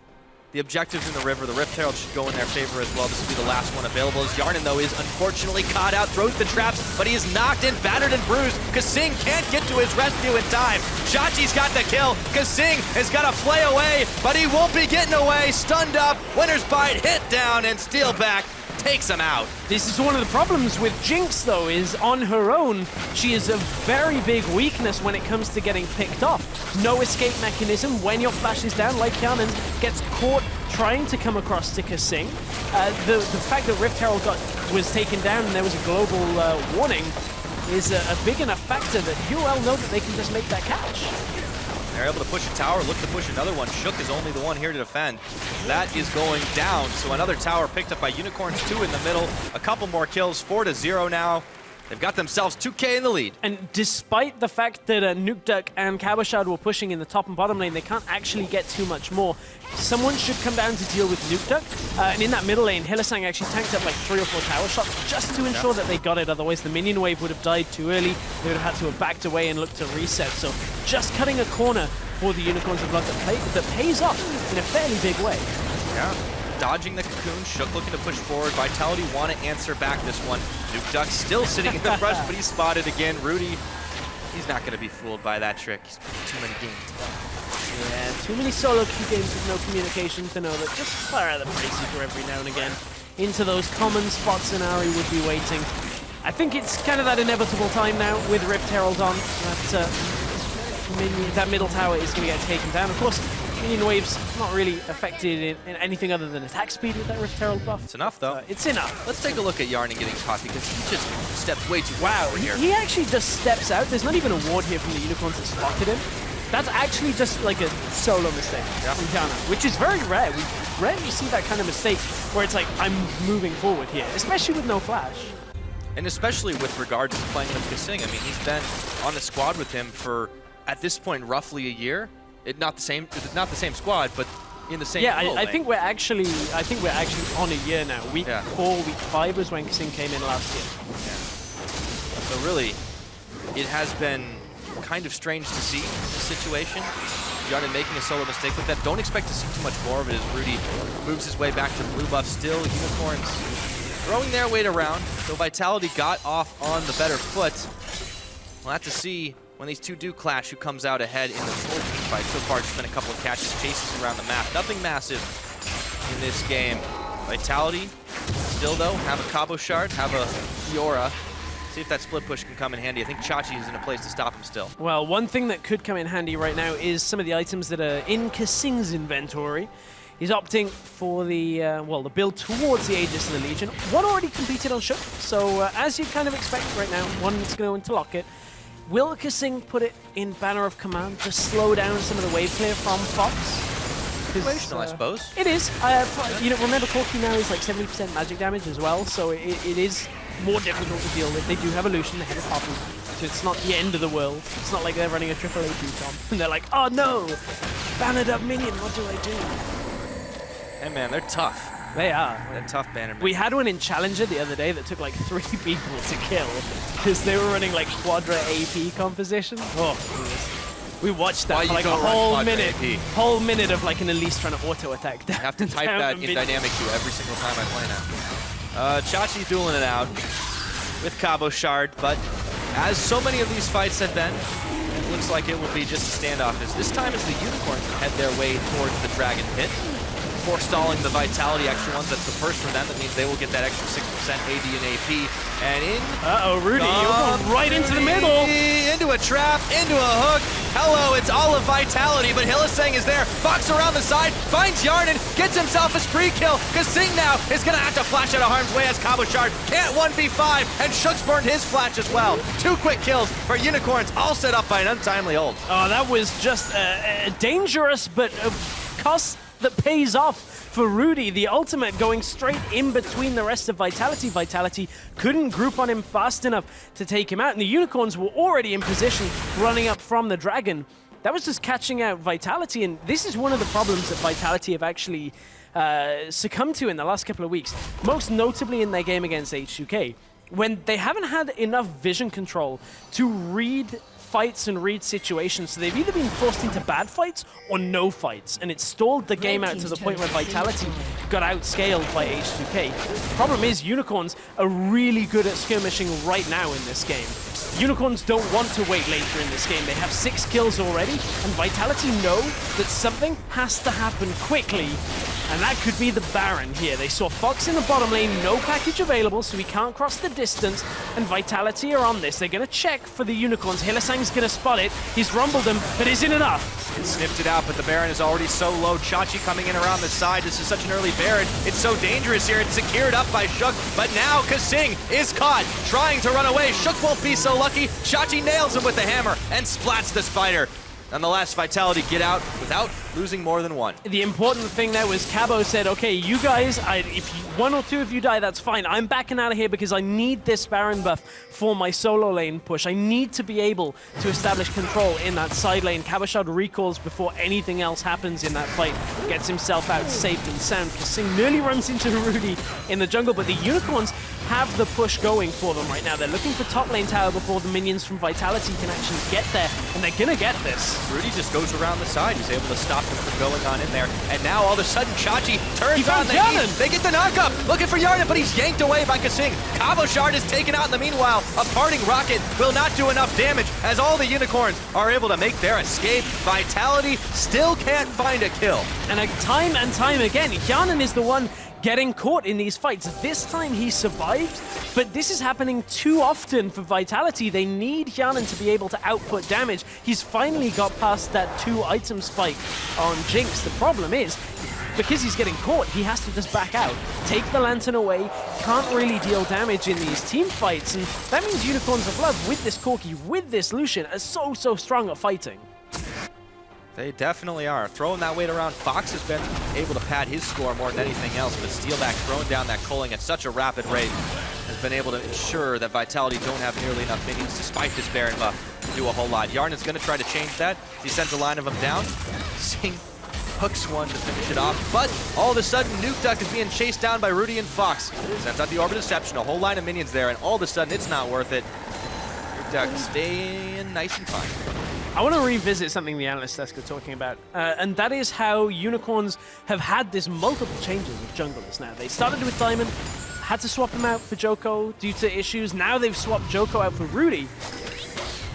the objectives in the river. The Rift Herald should go in their favor as well. This will be the last one available, as Yarnan, though, is unfortunately caught out, throws the traps, but he is knocked in, battered and bruised. Kasing can't get to his rescue in time. Chachi's got the kill. Kasing has got to flay away, but he won't be getting away. Stunned up, Winter's Bite hit down, and Steelback takes him out. This is one of the problems with Jinx, though, is on her own, she is a very big weakness when it comes to getting picked off. No escape mechanism when your flash is down, like Hyanan gets caught trying to come across to Kasing. The fact that Rift Herald was taken down and there was a global warning is a big enough factor that UOL know that they can just make that catch. They're able to push a tower, look to push another one. Shook is only the one here to defend. That is going down, so another tower picked up by Unicorns, 2 in the middle. A couple more kills, 4-0 now. They've got themselves 2K in the lead. And despite the fact that Nukeduck and Cabochard were pushing in the top and bottom lane, they can't actually get too much more. Someone should come down to deal with Nukeduck. And in that middle lane, Hylissang actually tanked up like 3 or 4 tower shots just to ensure that they got it. Otherwise, the minion wave would have died too early. They would have had to have backed away and looked to reset. So just cutting a corner for the Unicorns of Blood that pays off in a fairly big way. Yeah. Dodging the cocoon, Shook looking to push forward. Vitality want to answer back this one. Nukeduck still sitting in the brush, but he's spotted again. Rudy, he's not going to be fooled by that trick. He's played too many games. Yeah, too many solo queue games with no communication to know that just fire out the Braceseeker every now and again into those common spots Inari would be waiting. I think it's kind of that inevitable time now with Rift Herald on. That middle tower is going to get taken down. Of course, minion waves not really affected in anything other than attack speed with that Rift Herald buff. It's enough, though. It's enough. Let's take a look at Yarnan getting caught, because he just steps way too far here. He actually just steps out. There's not even a ward here from the Unicorns that spotted him. That's actually just like a solo mistake from Hyanan, which is very rare. We rarely see that kind of mistake where it's like, I'm moving forward here, especially with no flash. And especially with regards to playing with Kasing. I mean, he's been on the squad with him for, at this point, roughly a year. Not the same squad, but in the same. Yeah, I think we're actually on a year now. Week 4, week 5 was when Kasing came in last year. Yeah. So really, it has been kind of strange to see in this situation. Yarden making a solo mistake with that. Don't expect to see too much more of it as Rudy moves his way back to blue buff still. Unicorns throwing their weight around, so Vitality got off on the better foot. We'll have to see when these two do clash who comes out ahead in the full team fight. So far, just been a couple of catches, chases around the map. Nothing massive in this game. Vitality still, though, have a Cabo Shard, have a Fiora. See if that split push can come in handy. I think Chachi is in a place to stop him still. Well, one thing that could come in handy right now is some of the items that are in Kasing's inventory. He's opting for the, the build towards the Aegis and the Legion. One already competed on Shook, so as you kind of expect right now, one's going to lock it. Will Kasing put it in Banner of Command to slow down some of the wave clear from Fox? Situational, I suppose. It is. Remember Corki now is like 70% magic damage as well, so it is more difficult to deal with. They do have a Lucian ahead of Poppy, so it's not the end of the world. It's not like they're running a triple AP comp, and they're like, oh no, bannered up minion, what do I do? Hey man, they're tough. They are. They're tough banner. We had one in Challenger the other day that took like 3 people to kill because they were running like Quadra AP composition. Oh, we watched that for like a whole minute of like an Elise trying to auto attack. I have to type that in dynamic queue every single time I play now. Chachi's dueling it out with Cabo Shard, but as so many of these fights have been, it looks like it will be just a standoff. This time it's the Unicorns that head their way towards the Dragon Pit, forestalling the Vitality extra ones. That's the first for them. That means they will get that extra 6% AD and AP. And in... Uh-oh, Rudy, you're going right into the middle. Into a trap, into a hook. Hello, it's all of Vitality, but Hillisang is there. Fox around the side, finds Yarden, gets himself a spree kill. Kasing now is going to have to flash out of harm's way as Cabo Shard can't 1v5, and Shook's burned his flash as well. 2 quick kills for Unicorns, all set up by an untimely ult. Oh, that was just dangerous, but cost that pays off for Rudy. The ultimate going straight in between the rest of Vitality. Vitality couldn't group on him fast enough to take him out, and the Unicorns were already in position running up from the Dragon. That was just catching out Vitality, and this is one of the problems that Vitality have actually succumbed to in the last couple of weeks, most notably in their game against H2K, when they haven't had enough vision control to read fights and read situations, so they've either been forced into bad fights or no fights, and it stalled the game out to the point where Vitality got outscaled by H2K. The problem is Unicorns are really good at skirmishing right now in this game. Unicorns don't want to wait later in this game. They have 6 kills already, and Vitality know that something has to happen quickly, and that could be the Baron here. They saw Fox in the bottom lane, no package available, so he can't cross the distance, and Vitality are on this. They're going to check for the Unicorns. Hillisang's going to spot it. He's rumbled them, but isn't enough. It sniffed it out, but the Baron is already so low. Chachi coming in around the side. This is such an early Baron. It's so dangerous here. It's secured up by Shook, but now Kasing is caught, trying to run away. Shook won't be so lucky. Chachi nails him with the hammer and splats the spider. Nonetheless, Vitality get out without losing more than 1. The important thing there was Cabo said, okay, you guys, if 1 or 2 of you die, that's fine. I'm backing out of here because I need this Baron buff for my solo lane push. I need to be able to establish control in that side lane. Cabo Shard recalls before anything else happens in that fight. Gets himself out safe and sound. Kasing nearly runs into Rudy in the jungle, but the Unicorns have the push going for them right now. They're looking for top lane tower before the minions from Vitality can actually get there, and they're gonna get this. Rudy just goes around the side. He's able to stop them from going on in there. And now all of a sudden, Chachi turns on the heat. They get the knockup. Looking for Yarden, but he's yanked away by Kasing. Cabo Shard is taken out in the meanwhile. A parting rocket will not do enough damage as all the Unicorns are able to make their escape. Vitality still can't find a kill. And time and time again, Hyanan is the one getting caught in these fights. This time he survived, but this is happening too often for Vitality. They need Hyanan to be able to output damage. He's finally got past that 2-item spike on Jinx. The problem is, because he's getting caught, he has to just back out, take the Lantern away, can't really deal damage in these team fights, and that means Unicorns of Love with this Corki, with this Lucian, are so strong at fighting. They definitely are. Throwing that weight around, Fox has been able to pad his score more than anything else, but Steelback throwing down that culling at such a rapid rate has been able to ensure that Vitality don't have nearly enough minions, despite this Baron buff, to do a whole lot. Yarn is going to try to change that. He sends a line of them down. Sing hooks one to finish it off, but all of a sudden, Nuke Duck is being chased down by Rudy and Fox. Sends out the Orbit Deception, a whole line of minions there, and all of a sudden, it's not worth it. Nuke Duck staying nice and fine. I want to revisit something the analyst desk were talking about, and that is how Unicorns have had this multiple changes of junglers now. They started with Diamond, had to swap him out for Joko due to issues. Now they've swapped Joko out for Rudy.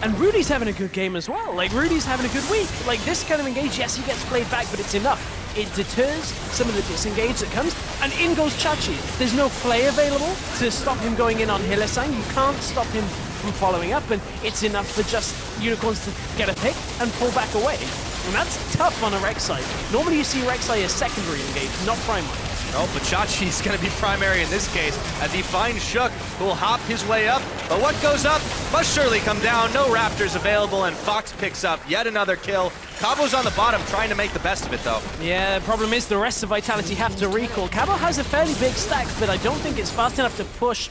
And Rudy's having a good game as well. Like, Rudy's having a good week. Like, this kind of engage, yes, he gets played back, but it's enough. It deters some of the disengage that comes, and in goes Chachi. There's no play available to stop him going in on Hylissang. You can't stop him from following up, and it's enough for just Unicorns to get a pick and pull back away. And that's tough on a Rek'Sai. Normally you see Rek'Sai as secondary engage, not primary. No, but Chachi's going to be primary in this case as he finds Shook, who will hop his way up. But what goes up must surely come down. No Raptors available, and Fox picks up yet another kill. Cabo's on the bottom trying to make the best of it, though. Yeah, the problem is the rest of Vitality have to recall. Cabo has a fairly big stack, but I don't think it's fast enough to push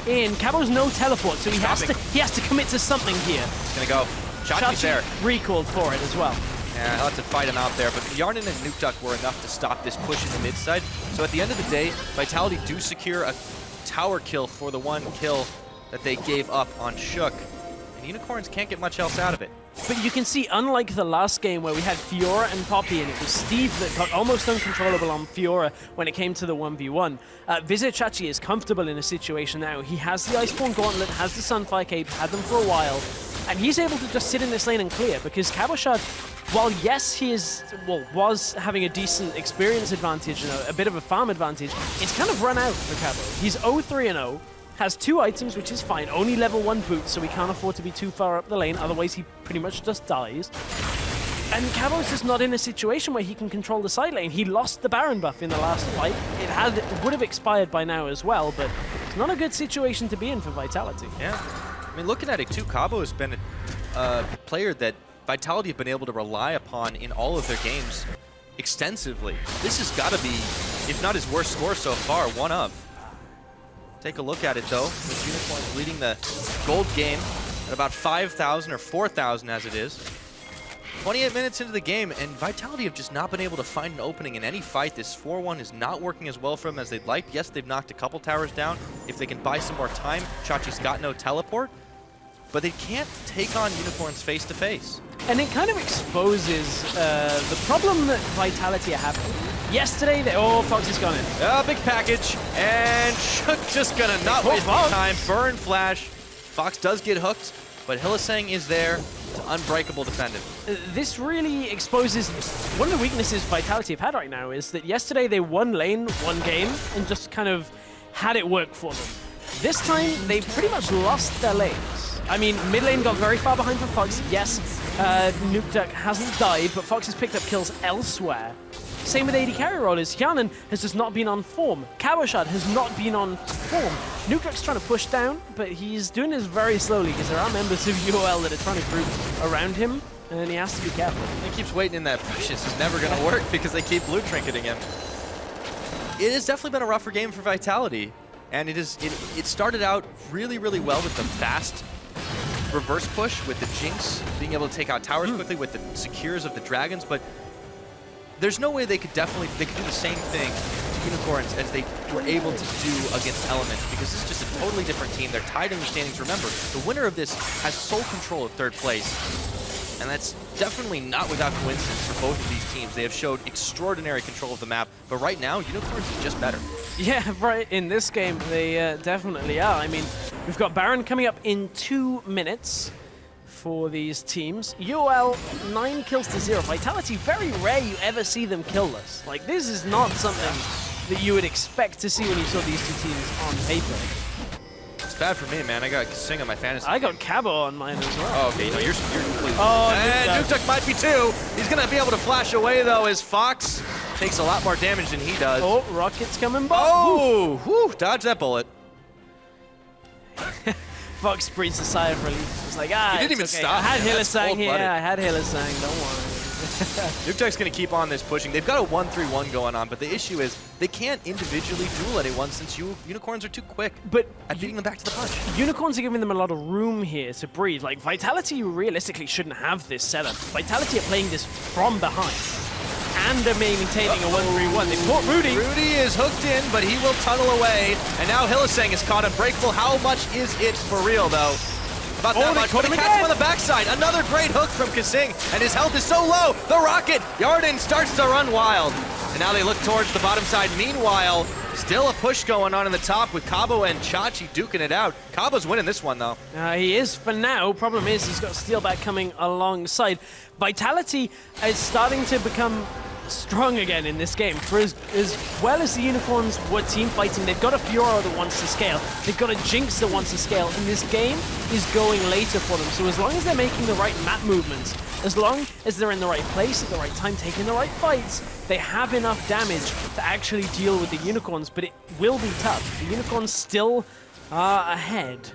in. Cabo's no teleport, so he has to commit to something here. He's going to go. Chachi's there. Recalled for it as well. Yeah, I'll have to fight him out there, but Yarnan and Nukeduck were enough to stop this push in the mid side. So at the end of the day, Vitality do secure a tower kill for the one kill that they gave up on Shook. And Unicorns can't get much else out of it. But you can see, unlike the last game where we had Fiora and Poppy, and it was Steve that got almost uncontrollable on Fiora when it came to the 1v1, Visit Chachi is comfortable in a situation now. He has the Iceborne Gauntlet, has the Sunfire Cape, had them for a while, and he's able to just sit in this lane and clear, because Cabochard, while yes, he was having a decent experience advantage and a bit of a farm advantage, it's kind of run out for Cabo. He's 0-3-0, has 2 items, which is fine, only level 1 boots, so he can't afford to be too far up the lane, otherwise he pretty much just dies. And Cabo's just not in a situation where he can control the side lane. He lost the Baron buff in the last fight. It would have expired by now as well, but it's not a good situation to be in for Vitality. Yeah, I mean, looking at it too, Cabo has been a player that Vitality have been able to rely upon in all of their games extensively. This has got to be, if not his worst score so far, one of. Take a look at it though, with Unicorns leading the gold game at about 5,000 or 4,000 as it is. 28 minutes into the game, and Vitality have just not been able to find an opening in any fight. This 4-1 is not working as well for them as they'd like. Yes, they've knocked a couple towers down. If they can buy some more time, Chachi's got no teleport, but they can't take on Unicorns face to face. And it kind of exposes the problem that Vitality are having. Yesterday, Fox has gone in. Big package, and Shook just gonna not waste any time. Burn flash. Fox does get hooked, but Hylissang is there to unbreakable defend him. This really exposes one of the weaknesses Vitality have had right now is that yesterday they won lane, one game, and just kind of had it work for them. This time, they pretty much lost their lanes. I mean, mid lane got very far behind for Fox. Yes, Nukeduck hasn't died, but Fox has picked up kills elsewhere. Same with AD carry rollers. Yarnan has just not been on form. Cabochard has not been on form. Nukeduck's trying to push down, but he's doing this very slowly because there are members of UOL that are trying to group around him, and he has to be careful. He keeps waiting in that push. This is never going to work because they keep blue trinketing him. It has definitely been a rougher game for Vitality, and it started out really, really well with the fast reverse push, with the Jinx being able to take out towers quickly, with the secures of the dragons, but there's no way they could do the same thing to Unicorns as they were able to do against Element, because this is just a totally different team. They're tied in the standings. Remember, the winner of this has sole control of 3rd place, and that's definitely not without coincidence for both of these teams. They have showed extraordinary control of the map, but right now, Unicorns is just better. Yeah, right. In this game, they definitely are. I mean, we've got Baron coming up in 2 minutes. For these teams. UOL, 9 kills to 0. Vitality, very rare you ever see them killless. Like, this is not something that you would expect to see when you saw these 2 teams on paper. It's bad for me, man. I got Sing on my fantasy. I got Cabo on mine as well. Oh, okay. No, you're completely... Oh, and Nukeduck might be 2. He's going to be able to flash away, though, as Fox takes a lot more damage than he does. Oh, Rocket's coming by. Oh, whew, dodge that bullet. Fox breathes a sigh of relief. It's like, he didn't even stop. I had Hylissang here. I had Hylissang. Don't worry. Nukeduck's going to keep on this pushing. They've got a 1-3-1 going on, but the issue is they can't individually duel anyone since Unicorns are too quick at beating them back to the punch. Unicorns are giving them a lot of room here to breathe. Like, Vitality realistically shouldn't have this setup. Vitality are playing this from behind. And they're maintaining a 1-3-1. They caught Rudy. Rudy is hooked in, but he will tunnel away. And now Hylissang is caught unbreakable. How much is it for real, though? about that much, but he catches him on the backside. Another great hook from Kasing, and his health is so low. The rocket, Yarden starts to run wild. And now they look towards the bottom side. Meanwhile, still a push going on in the top with Cabo and Chachi duking it out. Cabo's winning this one, though. He is for now. Problem is, he's got Steelback coming alongside. Vitality is starting to become strong again in this game. For as well as the Unicorns were team fighting, they've got a Fiora that wants to scale. They've got a Jinx that wants to scale, and this game is going later for them. So as long as they're making the right map movements, as long as they're in the right place at the right time, taking the right fights, they have enough damage to actually deal with the Unicorns, but it will be tough. The Unicorns still are ahead.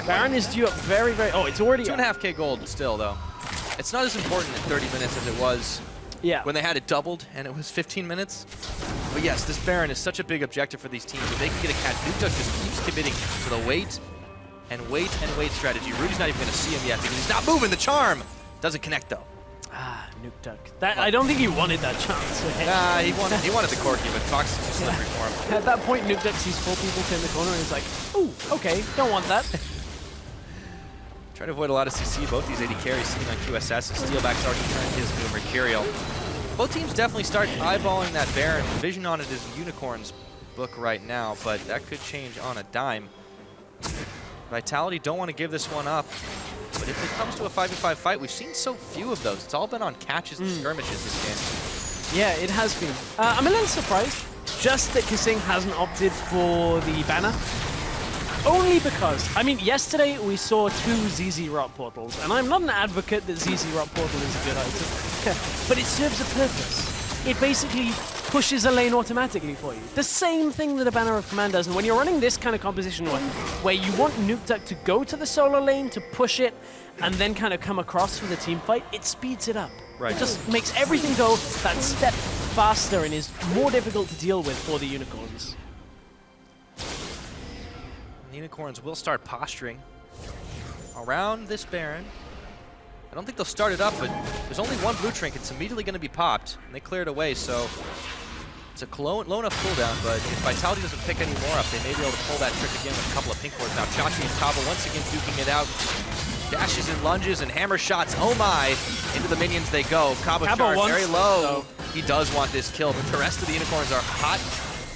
Baron is due up very, very... Oh, it's already 2.5k gold still, though. It's not as important in 30 minutes as it was when they had it doubled and it was 15 minutes. But yes, this Baron is such a big objective for these teams. If they can get a catch, Nukeduck just keeps committing to the wait and wait strategy. Rudy's not even going to see him yet because he's not moving. The charm doesn't connect, though. Nukeduck. I don't think he wanted that chance. Nah, he wanted the Corki, but Fox is too slippery for him. At that point, Nukeduck sees 4 people turn the corner and he's like, ooh, okay, don't want that. Trying to avoid a lot of CC. Both these AD carries sitting on QSS, and Steelback's already turned his into a Mercurial. Both teams definitely start eyeballing that Baron. The vision on it is Unicorn's book right now, but that could change on a dime. Vitality don't want to give this one up, but if it comes to a 5v5 fight, we've seen so few of those. It's all been on catches and skirmishes this game. Yeah, it has been. I'm a little surprised just that Kasing hasn't opted for the banner. Only because, I mean, yesterday we saw 2 ZZ Rot portals, and I'm not an advocate that ZZ Rot portal is a good item, but it serves a purpose. It basically pushes a lane automatically for you. The same thing that a Banner of Command does, and when you're running this kind of composition where you want Nukeduck to go to the solo lane to push it, and then kind of come across for the team fight, it speeds it up. Right. It just makes everything go that step faster and is more difficult to deal with for the Unicorns. Unicorns will start posturing around this Baron. I don't think they'll start it up, but there's only one blue trinket. It's immediately going to be popped, and they clear it away, so it's a low enough cooldown, but if Vitality doesn't pick any more up, they may be able to pull that trick again with a couple of pink wards. Now Chachi and Cabo once again duking it out. Dashes and lunges and hammer shots, oh my! Into the minions they go. Cabo Shard very low. He does want this kill, but the rest of the Unicorns are hot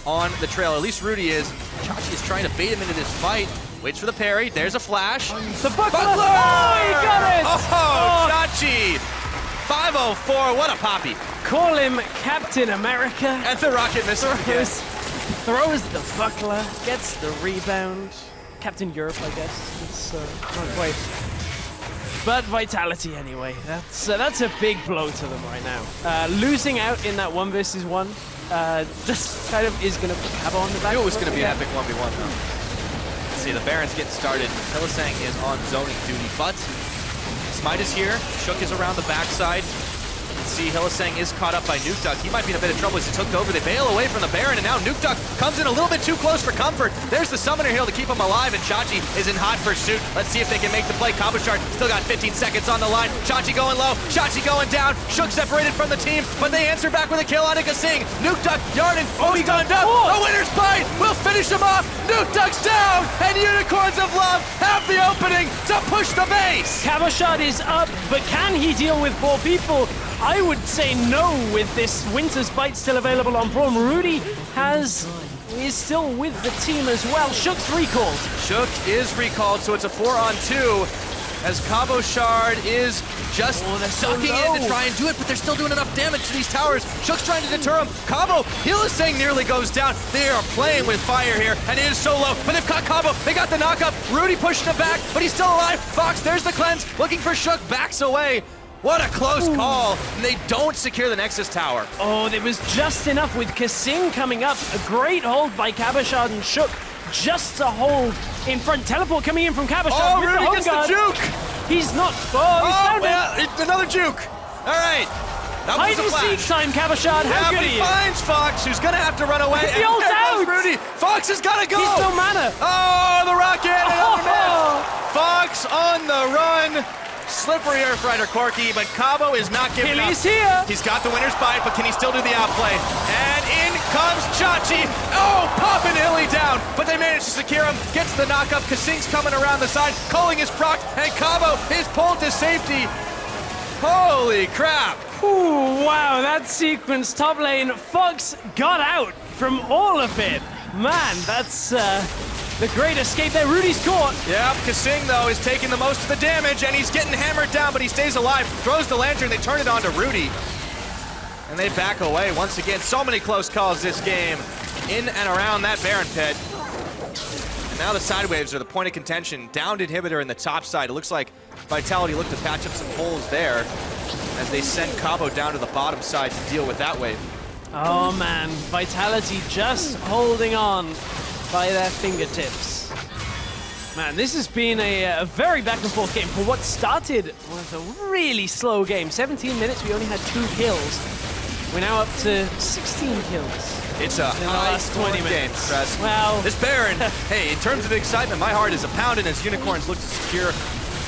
on the trail. At least Rudy is. Chachi is trying to bait him into this fight. Waits for the parry. There's a flash. The buckler! Oh, he got it! Oh, Chachi! 504, what a poppy. Call him Captain America. And the rocket missile throws the buckler, gets the rebound. Captain Europe, I guess. It's not quite. But Vitality anyway. That's a big blow to them right now. Losing out in that 1v1 just kind of is going to put Cabo on the back. I knew it was going to be an epic 1v1 though. Let's see, the Baron's getting started. Hylissang is on zoning duty, but Smite is here. Shook is around the backside. Let's see, Hylissang is caught up by Nukeduck. He might be in a bit of trouble as he's hooked over. They bail away from the Baron, and now Nukeduck comes in a little bit too close for comfort. There's the Summoner Heal to keep him alive, and Chachi is in hot pursuit. Let's see if they can make the play. Cabo Shard still got 15 seconds on the line. Chachi going low, Chachi going down. Shook separated from the team, but they answer back with a kill on Kasing. Nukeduck, Yarden, he gone down. A winner's bite will finish him off. Nukeduck's down, and Unicorns of Love have the opening to push the base. Cabo Shard is up, but can he deal with 4 people? I would say no with this Winter's Bite still available on Braum. Rudy is still with the team as well. Shook's recalled. Shook is recalled, so it's a 4-on-2 as Cabo Shard is just sucking in to try and do it, but they're still doing enough damage to these towers. Shook's trying to deter him. Cabo, Hylissang nearly goes down. They are playing with fire here, and it is so low, but they've caught Cabo. They got the knockup. Rudy pushing it back, but he's still alive. Fox, there's the cleanse, looking for Shook, backs away. What a close call, and they don't secure the Nexus Tower. Oh, there was just enough with Kasing coming up. A great hold by Cabo Shard and Shook just to hold in front. Teleport coming in from Cabo Shard. Oh, Rudy gets the juke. He's not. Another juke. All right. That was a flash. Seek time, Cabo Shard. How good he finds Fox, who's going to have to run away. The ult out. Rudy. Fox has got to go. He's no mana. Oh, the rocket. Fox on the run. slippery Earth Rider Corki, but Cabo is not giving up. Hilly's here. He's got the winner's bite, but can he still do the outplay? And in comes Chachi. Oh, popping Hilly down, but they manage to secure him. Gets the knockup. Kasing's coming around the side. Culling is procced, and Cabo is pulled to safety. Holy crap. Ooh, wow, that sequence, top lane, Fox got out from all of it. Man, that's the great escape there. Rudy's caught. Yep, Kasing, though, is taking the most of the damage, and he's getting hammered down, but he stays alive. Throws the lantern, they turn it on to Rudy. And they back away once again. So many close calls this game. In and around that Baron pit. And now the side waves are the point of contention. Downed inhibitor in the top side. It looks like Vitality looked to patch up some holes there as they send Cabo down to the bottom side to deal with that wave. Oh man, Vitality just holding on by their fingertips. Man, this has been a very back and forth game. For what started was a really slow game. 17 minutes, we only had 2 kills. We're now up to 16 kills. It's a in the last 20 minutes. Well, this Baron, hey, in terms of excitement, my heart is a pounding as Unicorns look to secure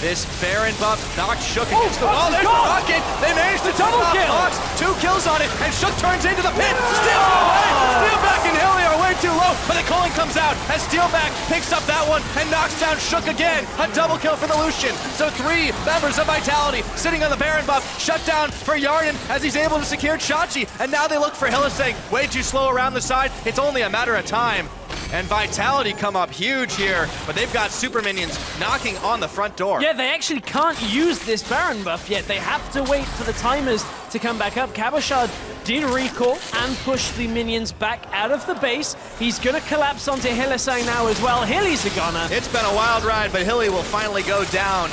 this Baron buff. Knocked Shook against the wall. There's the rocket. They managed to double kill. Fox, 2 kills on it, and Shook turns into the pit. Steals it away. Steelback and Hilly are way too low, but the calling comes out as Steelback picks up that one and knocks down Shook again. A double kill for the Lucian. So 3 members of Vitality sitting on the Baron buff. Shut down for Yarden as he's able to secure Chachi. And now they look for Hillisang. Way too slow around the side. It's only a matter of time. And Vitality come up huge here, but they've got super minions knocking on the front door. yeah, they actually can't use this Baron buff yet. They have to wait for the timers to come back up. Cabochard did recall and push the minions back out of the base. He's gonna collapse onto Hillisang now as well. Hilly's a goner. It's been a wild ride, but Hilly will finally go down.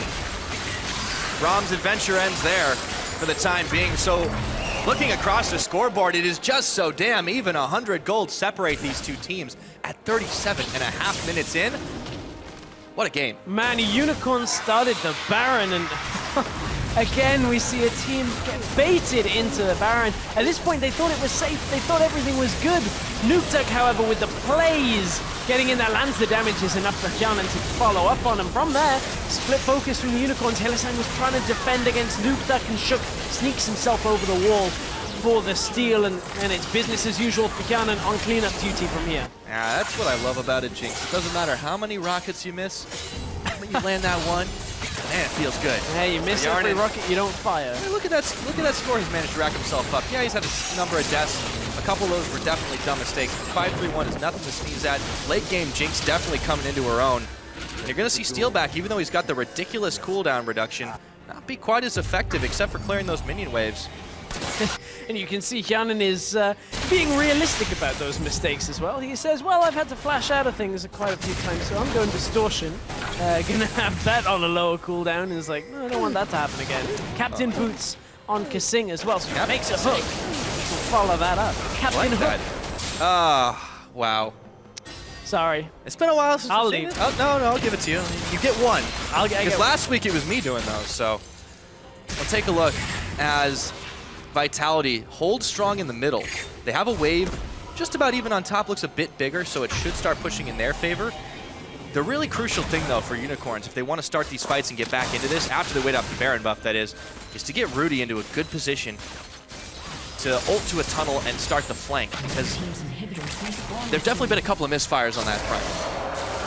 Rom's adventure ends there for the time being. So looking across the scoreboard, it is just so damn even. 100 gold separate these two teams at 37.5 minutes in. What a game. Man, Unicorn started the Baron, and again we see a team get baited into the Baron. At this point they thought it was safe, they thought everything was good. Nukeduck, however, with the plays, getting in there, lands the damage is enough for Kyanan to follow up on him. From there, split focus from the Unicorns. Hillisang was trying to defend against Nukeduck, and Shook sneaks himself over the wall for the steal, and it's business as usual for Kyanan on cleanup duty from here. Yeah, that's what I love about it, Jinx. It doesn't matter how many rockets you miss, when you land that one, man, it feels good. Hey, you miss every rocket you don't fire. Hey, look at that score he's managed to rack himself up. Yeah, he's had a number of deaths. A couple of those were definitely dumb mistakes. 5-3-1 is nothing to sneeze at. Late game, Jinx definitely coming into her own. And you're going to see Steelback, even though he's got the ridiculous cooldown reduction, not be quite as effective except for clearing those minion waves. And you can see Kyanan is being realistic about those mistakes as well. He says, well, I've had to flash out of things quite a few times, so I'm going Distortion. Gonna have that on a lower cooldown. And it's like, no, I don't want that to happen again. Captain Boots on Kasing as well, so he makes a hook. We'll follow that up. Captain Hook. Wow. Sorry. It's been a while since I'll I've seen leave. it. Oh, no, I'll give it to you. You get one. I get Because last week it was me doing those, so we'll take a look as Vitality holds strong in the middle. They have a wave just about even on top, looks a bit bigger, so it should start pushing in their favor. The really crucial thing, though, for Unicorns, if they want to start these fights and get back into this, after they wait off the Baron buff, that is to get Rudy into a good position to ult to a tunnel and start the flank, because there's definitely been a couple of misfires on that front.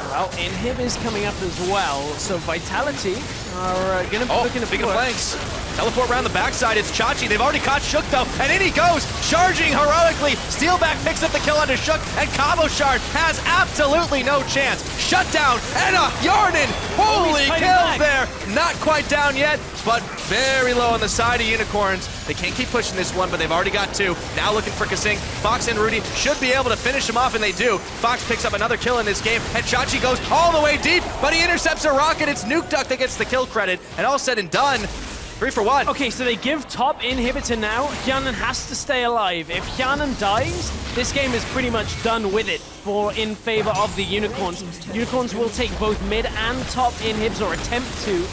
Well, Inhib is coming up as well, so Vitality are going to be looking to speaking of flanks, teleport around the backside, it's Chachi. They've already caught Shook, though, and in he goes, charging heroically. Steelback picks up the kill onto Shook, and Cabochard has absolutely no chance. Shut down, and a Yarden! Holy kills there! Not quite down yet, but very low on the side of Unicorns. They can't keep pushing this one, but they've already got 2. Now looking for Kasing. Fox and Rudy should be able to finish him off, and they do. Fox picks up another kill in this game, and Chachi goes all the way deep, but he intercepts a rocket. It's Nukeduck that gets the kill credit, and all said and done, 3 for 1. Okay, so they give top inhibitor now. Kyanan has to stay alive. If Kyanan dies, this game is pretty much done with it in favor of the Unicorns. Unicorns will take both mid and top inhibs, or attempt to.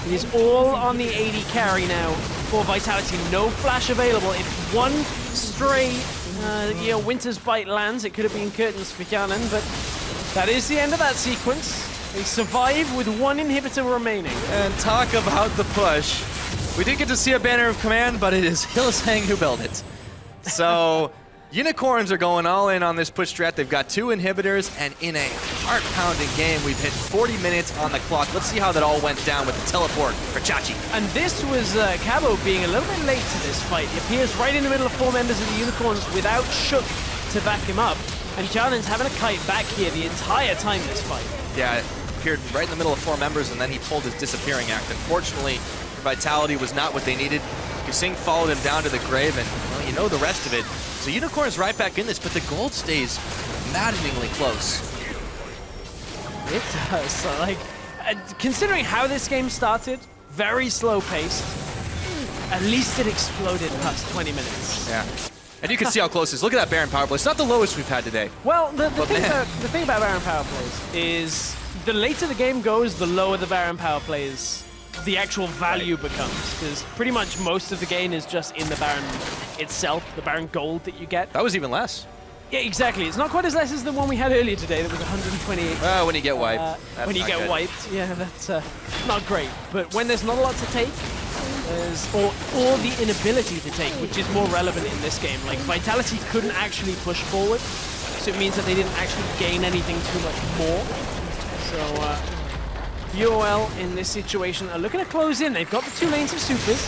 It is all on the AD carry now for Vitality. No flash available. If one stray Winter's Bite lands, it could have been curtains for Kyanan, but that is the end of that sequence. They survive with 1 inhibitor remaining. And talk about the push. We did get to see a banner of command, but it is Hillsang who built it. So Unicorns are going all in on this push strat. They've got 2 inhibitors, and in a heart-pounding game, we've hit 40 minutes on the clock. Let's see how that all went down with the teleport for Chachi. And this was Cabo being a little bit late to this fight. He appears right in the middle of 4 members of the Unicorns without Shook to back him up. And Kjarnan's having a kite back here the entire time this fight. Yeah, appeared right in the middle of 4 members, and then he pulled his disappearing act. Unfortunately, Vitality was not what they needed. Kasing followed him down to the grave, and well, you know the rest of it. So Unicorn's right back in this, but the gold stays maddeningly close. It does. So, like, considering how this game started, very slow paced. At least it exploded past 20 minutes. Yeah. And you can see how close it is. Look at that Baron power play. It's not the lowest we've had today. Well, the thing about Baron power plays is the later the game goes, the lower the Baron power plays, the actual value becomes. Because pretty much most of the gain is just in the Baron itself, the Baron gold that you get. That was even less. Yeah, exactly. It's not quite as less as the one we had earlier today. That was 128. When you get wiped. When you get wiped, yeah, that's not great. But when there's not a lot to take, or the inability to take, which is more relevant in this game. Like, Vitality couldn't actually push forward, so it means that they didn't actually gain anything too much more. So, UOL in this situation are looking to close in. They've got the 2 lanes of supers.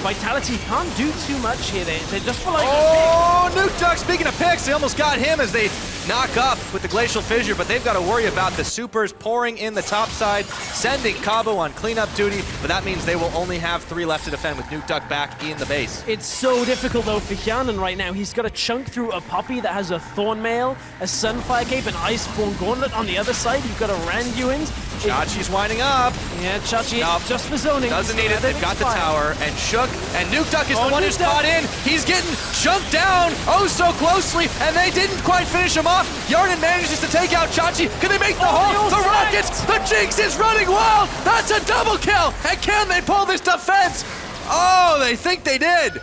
Vitality can't do too much here. They're just below. Oh, Nuke Duck, speaking of picks, they almost got him as they knock up with the Glacial Fissure, but they've got to worry about the supers pouring in the top side, sending Cabo on cleanup duty, but that means they will only have 3 left to defend with Nuke Duck back in the base. It's so difficult though for Kjarnan right now. He's got to chunk through a Poppy that has a Thorn Mail, a Sunfire Cape, an Iceborne Gauntlet on the other side. You've got a Randuin. Chachi's winding up. Yeah, Chachi just for zoning. Doesn't need it. They've got the tower, and Shook, and Nuke Duck is the one who's caught in. He's getting chunked down oh so closely, and they didn't quite finish him off. Yarden manages to take out Chachi. Can they make the hole? The Rockets! The Jinx is running wild! That's a double kill! And can they pull this defense? Oh, they think they did.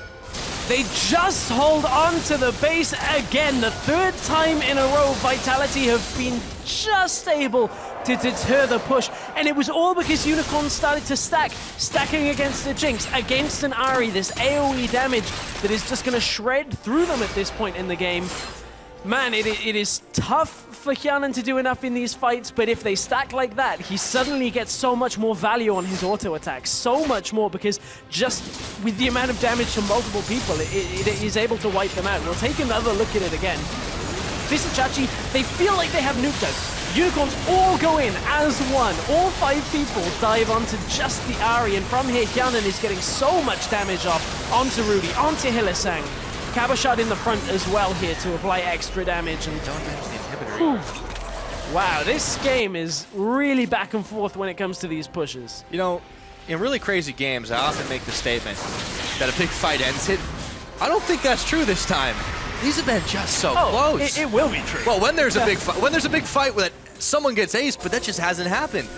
They just hold on to the base again. The 3rd time in a row, Vitality have been just able to deter the push. And it was all because Unicorn started to stacking against the Jinx, against an Ahri, this AoE damage that is just going to shred through them at this point in the game. Man, it is tough for Kjarnan to do enough in these fights, but if they stack like that, he suddenly gets so much more value on his auto attacks. So much more, because just with the amount of damage to multiple people, it is able to wipe them out. We'll take another look at it again. This is Chachi. They feel like they have nuked out. Unicorns all go in as one. All 5 people dive onto just the Ahri, and from here, Kjarnan is getting so much damage off onto Rudy, onto Hillsang. Cabochard in the front as well here to apply extra damage. And don't manage the inhibitor. Wow, this game is really back and forth when it comes to these pushes. You know, in really crazy games, I often make the statement that a big fight ends it. I don't think that's true this time. These have been just so close. It will be true. Well, when there's a big fight, that someone gets aced, but that just hasn't happened.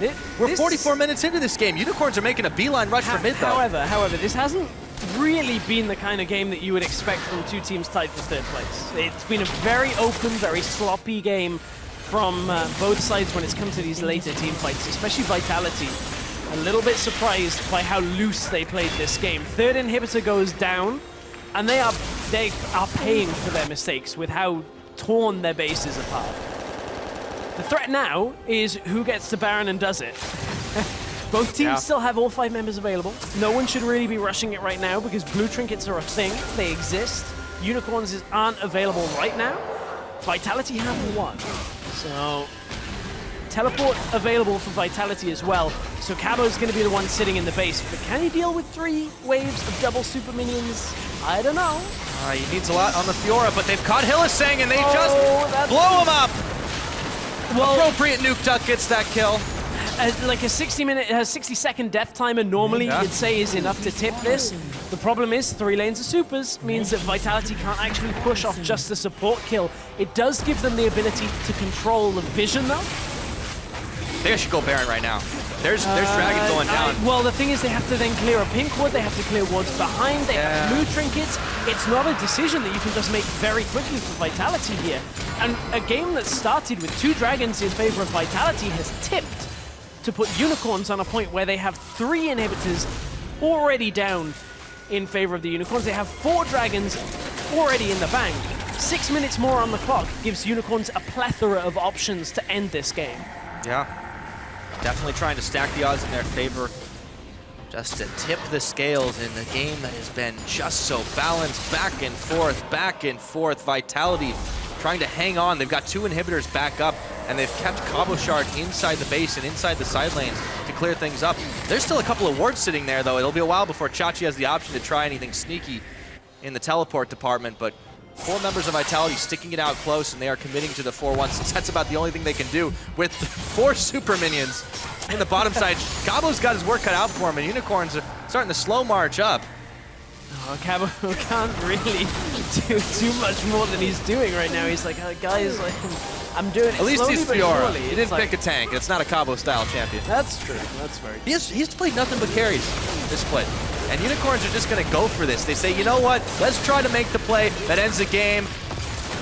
We're 44 minutes into this game. Unicorns are making a beeline rush for mid, though. However, this hasn't really been the kind of game that you would expect from 2 teams tied for 3rd place. It's been a very open, very sloppy game from both sides when it's come to these later team fights, especially Vitality. A little bit surprised by how loose they played this game. 3rd inhibitor goes down, and they are paying for their mistakes with how torn their base is apart. The threat now is who gets to Baron and does it. Both teams still have all 5 members available. No one should really be rushing it right now because blue trinkets are a thing. They exist. Unicorns aren't available right now. Vitality have 1. So, teleport available for Vitality as well. So Cabo's going to be the one sitting in the base. But can he deal with 3 waves of double super minions? I don't know. He needs a lot on the Fiora, but they've caught Hillsang and they just blow him up. Well, appropriate Nuke Duck gets that kill. Like a 60-second death timer normally you'd say is enough to tip this. The problem is 3 lanes of supers means that Vitality can't actually push off just the support kill. It does give them the ability to control the vision though. I think I should go Baron right now. There's Dragon going down. Well, the thing is they have to then clear a pink ward, they have to clear wards behind, they have blue trinkets. It's not a decision that you can just make very quickly for Vitality here. And a game that started with 2 dragons in favor of Vitality has tipped to put Unicorns on a point where they have 3 inhibitors already down in favor of the Unicorns. They have 4 dragons already in the bank. 6 minutes more on the clock gives Unicorns a plethora of options to end this game. Yeah, definitely trying to stack the odds in their favor, just to tip the scales in the game that has been just so balanced, back and forth. Vitality trying to hang on. They've got 2 inhibitors back up, and they've kept Cabochard inside the base and inside the side lanes to clear things up. There's still a couple of wards sitting there, though. It'll be a while before Chachi has the option to try anything sneaky in the teleport department, but 4 members of Vitality sticking it out close, and they are committing to the 4-1, since that's about the only thing they can do with 4 super minions in the bottom side. Cabo's got his work cut out for him, and Unicorns are starting to slow march up. Oh, Cabo can't really do too much more than he's doing right now. He's like, guys, like, I'm doing it At least slowly he's but Fiora. surely. He It's didn't like, pick a tank. It's not a Cabo-style champion. That's true. That's very true. He's played nothing but carries this split. And Unicorns are just going to go for this. They say, you know what? Let's try to make the play that ends the game.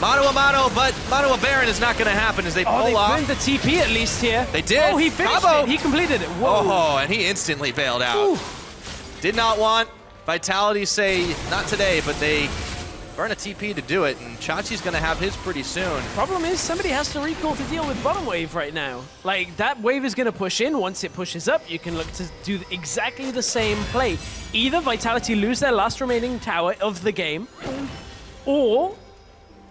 Mano a mano, but mano a Baron is not going to happen as they pull they off. burned the TP at least here. They did. Oh, he finished Cabo. it. He completed it. Whoa. Oh, and he instantly bailed out. Ooh. Did not want. Vitality say, not today, but they burn a TP to do it, and Chachi's going to have his pretty soon. Problem is, somebody has to recall to deal with bottom wave right now. Like, that wave is going to push in. Once it pushes up, you can look to do exactly the same play. Either Vitality lose their last remaining tower of the game, or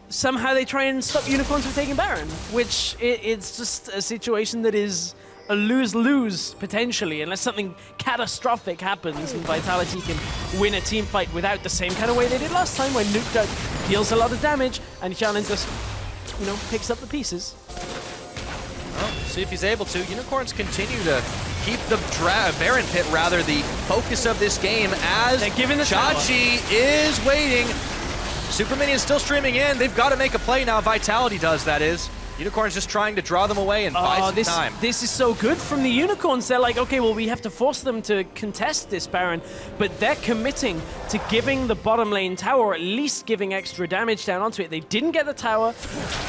somehow they try and stop Unicorns from taking Baron, which it's just a situation that is a lose-lose, potentially, unless something catastrophic happens and Vitality can win a team fight without the same kind of way they did last time, when Nuke Duck deals a lot of damage and Shannon just, you know, picks up the pieces. Well, see if he's able to. Unicorns continue to keep the Baron pit, rather, the focus of this game, as They're giving the Chachi is waiting. Super Minions still streaming in. They've got to make a play now. Vitality does, that is. Unicorns just trying to draw them away and buy some time. This is so good from the Unicorns. They're like, okay, well, we have to force them to contest this Baron, but they're committing to giving the bottom lane tower, or at least giving extra damage down onto it. They didn't get the tower.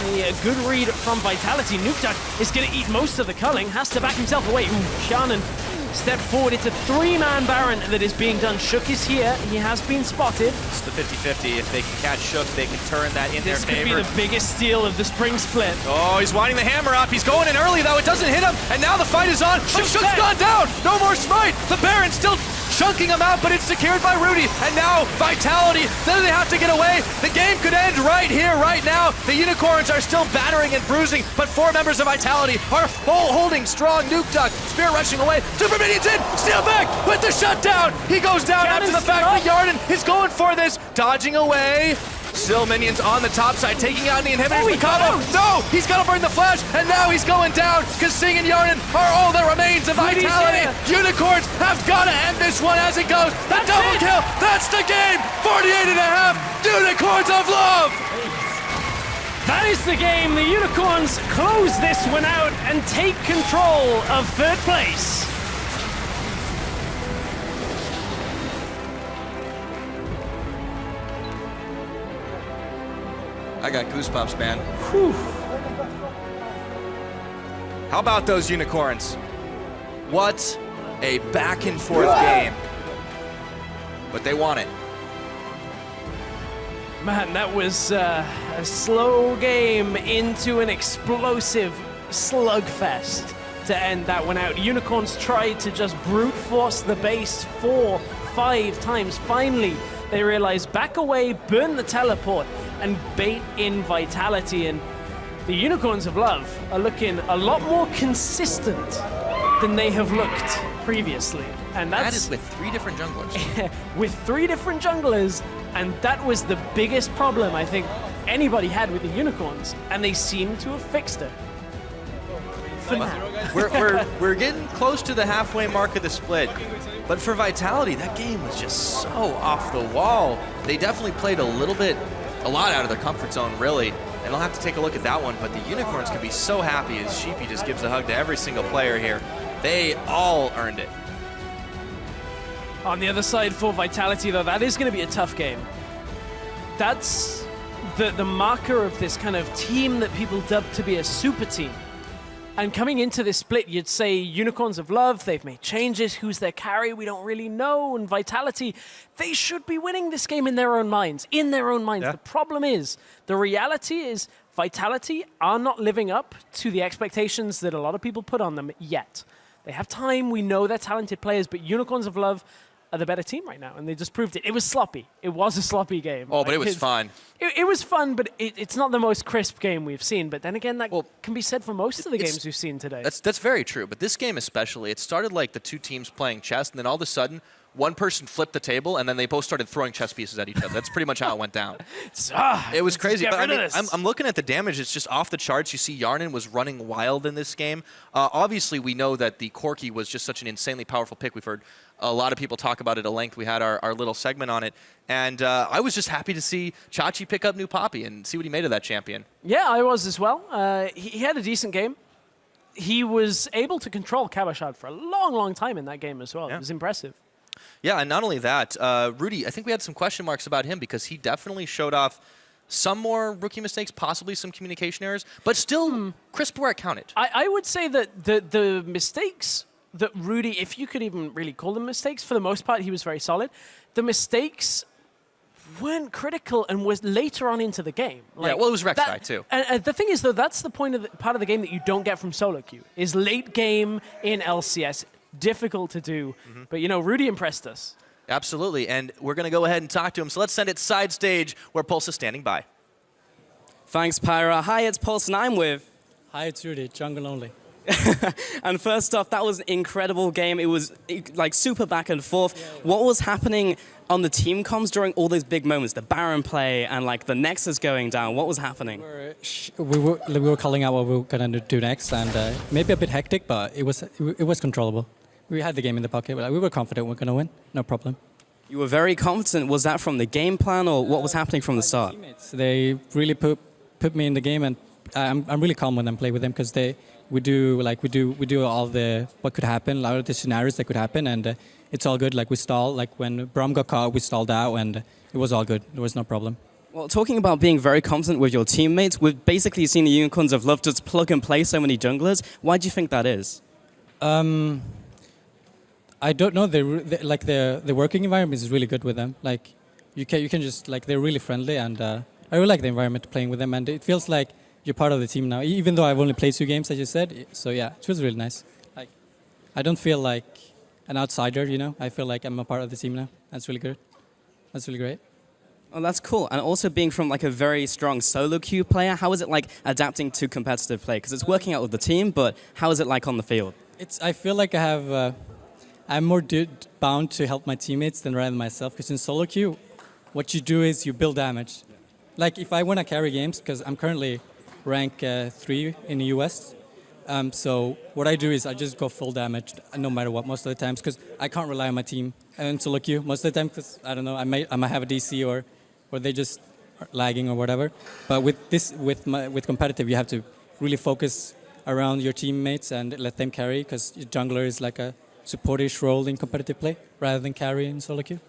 A good read from Vitality. Nuke Duck is going to eat most of the culling, has to back himself away. Ooh, Shannon step forward. It's a 3-man Baron that is being done. Shook is here. He has been spotted. It's the 50-50. If they can catch Shook, they can turn that in their favor. This could be the biggest steal of the spring split. Oh, he's winding the hammer up. He's going in early, though. It doesn't hit him. And now the fight is on. But Shook's gone down. No more smite. The Baron's still chunking him out, but it's secured by Rudy. And now Vitality, then they have to get away. The game could end right here, right now. The Unicorns are still battering and bruising, but 4 members of Vitality are holding strong. Nuke Duck, Spear rushing away. Super Minions in. Steel back with the shutdown. He goes down after the fact that Yarden is going for this. Dodging away. Still Minions on the top side, taking out the inhibitors with Cabo. No, he's got to burn the flash, and now he's going down, because Sing and Yarden are all that remains of Vitality. Unicorns have got to end this one as it goes. The double kill, that's the game. 48.5, Unicorns of Love. That is the game. The Unicorns close this one out and take control of 3rd place. I got goosebumps, man. Whew. How about those Unicorns? What a back and forth game. But they won it. Man, that was a slow game into an explosive slugfest to end that one out. Unicorns tried to just brute force the base 4-5 times. Finally, they realized back away, burn the teleport, and bait in Vitality. And the Unicorns of Love are looking a lot more consistent than they have looked previously. And that is with 3 different junglers. With 3 different junglers, and that was the biggest problem I think anybody had with the Unicorns, and they seem to have fixed it. For now. We're getting close to the halfway mark of the split. But for Vitality, that game was just so off the wall. They definitely played a lot out of their comfort zone, really. And I'll have to take a look at that one. But the Unicorns can be so happy as Sheepy just gives a hug to every single player here. They all earned it. On the other side for Vitality, though, that is going to be a tough game. That's the marker of this kind of team that people dub to be a super team. And coming into this split, you'd say Unicorns of Love, they've made changes. Who's their carry? We don't really know. And Vitality, they should be winning this game in their own minds. Yeah. The problem is, the reality is, Vitality are not living up to the expectations that a lot of people put on them yet. They have time. We know they're talented players, but Unicorns of Love are the better team right now, and they just proved it. It was sloppy. It was a sloppy game. Oh, but it was fun. It was fun, but it's not the most crisp game we've seen. But then again, that can be said for most of the games we've seen today. That's very true, but this game especially, it started like the two teams playing chess, and then all of a sudden, one person flipped the table, and then they both started throwing chess pieces at each other. That's pretty much how it went down. It was crazy. But I mean, I'm looking at the damage. It's just off the charts. You see Yarnan was running wild in this game. Obviously, we know that the Corki was just such an insanely powerful pick. We've heard a lot of people talk about it at length. We had our little segment on it. And I was just happy to see Chachi pick up new Poppy and see what he made of that champion. Yeah, I was as well. He had a decent game. He was able to control Kabashad for a long, long time in that game as well. Yeah. It was impressive. Yeah, and not only that, Rudy, I think we had some question marks about him because he definitely showed off some more rookie mistakes, possibly some communication errors, but still crisp where it counted. I would say that the mistakes that Rudy, if you could even really call them mistakes, for the most part, he was very solid. The mistakes weren't critical and was later on into the game. Like, yeah, well, it was Rek'Sai too. And the thing is, though, that's the point of part of the game that you don't get from solo queue, is late game in LCS. Difficult to do, but, you know, Rudy impressed us. Absolutely, and we're going to go ahead and talk to him, so let's send it side stage where Pulse is standing by. Thanks, Pyra. Hi, it's Pulse, and I'm with... Hi, it's Rudy, jungle only. And first off, that was an incredible game. It was like super back and forth. Yeah. What was happening on the team comms during all those big moments, the Baron play and like the Nexus going down? What was happening? We were calling out what we were gonna do next, and maybe a bit hectic, but it was controllable. We had the game in the pocket. We were confident we're gonna win. No problem. You were very confident. Was that from the game plan, or what was happening from the start? Teammates, they really put me in the game, and I'm really calm when I play with them because we do all the what could happen, a lot of the scenarios that could happen, and it's all good. Like we stall, like when Brom got caught, we stalled out, and it was all good. There was no problem. Well, talking about being very confident with your teammates, we've basically seen the Unicorns of Love just plug and play so many junglers. Why do you think that is? I don't know. The working environment is really good with them. Like you can just like they're really friendly, and I really like the environment playing with them, and it feels like you're part of the team now. Even though I've only played 2 games, as you said. So yeah, it feels really nice. Like I don't feel like an outsider, you know. I feel like I'm a part of the team now. That's really good. That's really great. Oh, that's cool. And also being from like a very strong solo queue player, how is it like adapting to competitive play? Because it's working out with the team, but how is it like on the field? I feel like I'm more bound to help my teammates than rather than myself. Because in solo queue, what you do is you build damage. Like if I want to carry games, because I'm currently rank 3 in the US. So what I do is I just go full damage no matter what most of the times because I can't rely on my team and solo queue most of the time because I don't know I might have a DC or they just are lagging or whatever. But with competitive you have to really focus around your teammates and let them carry because jungler is like a supportish role in competitive play rather than carry in solo queue.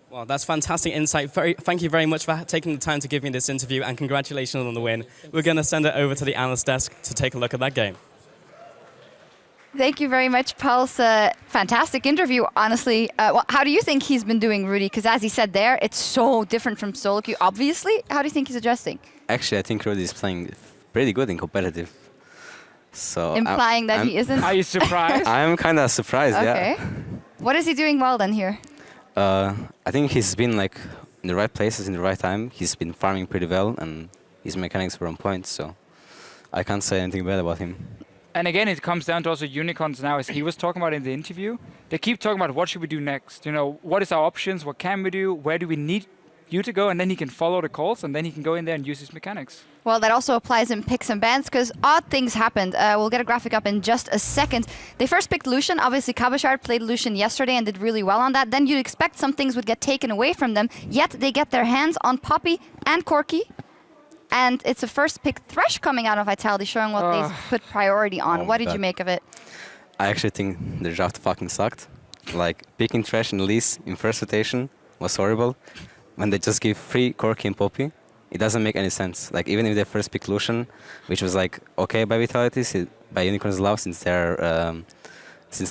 Well, that's fantastic insight. Thank you very much for taking the time to give me this interview, and congratulations on the win. We're going to send it over to the analyst desk to take a look at that game. Thank you very much, Pulse. Fantastic interview, honestly. Well, how do you think he's been doing, Rudy? Because as he said there, it's so different from solo queue, obviously. How do you think he's adjusting? Actually, I think Rudy is playing pretty good in competitive. So implying that he isn't? Are you surprised? I'm kind of surprised, okay. Yeah. What is he doing well then here? I think he's been like in the right places in the right time. He's been farming pretty well, and his mechanics were on point. So I can't say anything bad about him. And again, it comes down to also Unicorns now, as he was talking about in the interview. They keep talking about what should we do next. You know, what is our options? What can we do? Where do we need you to go? And then he can follow the calls, and then he can go in there and use his mechanics. Well, that also applies in picks and bans, because odd things happened. We'll get a graphic up in just a second. They first picked Lucian. Obviously, Kabashard played Lucian yesterday and did really well on that. Then you'd expect some things would get taken away from them, yet they get their hands on Poppy and Corki. And it's a first pick Thresh coming out of Vitality, showing what they've put priority on. What did you make of it? I actually think the draft fucking sucked. Like, picking Trash and Elise in first rotation was horrible. When they just give free Corki and Poppy, it doesn't make any sense. Like, even if they first pick Lucian, which was like okay by Vitality, by Unicorns Love, since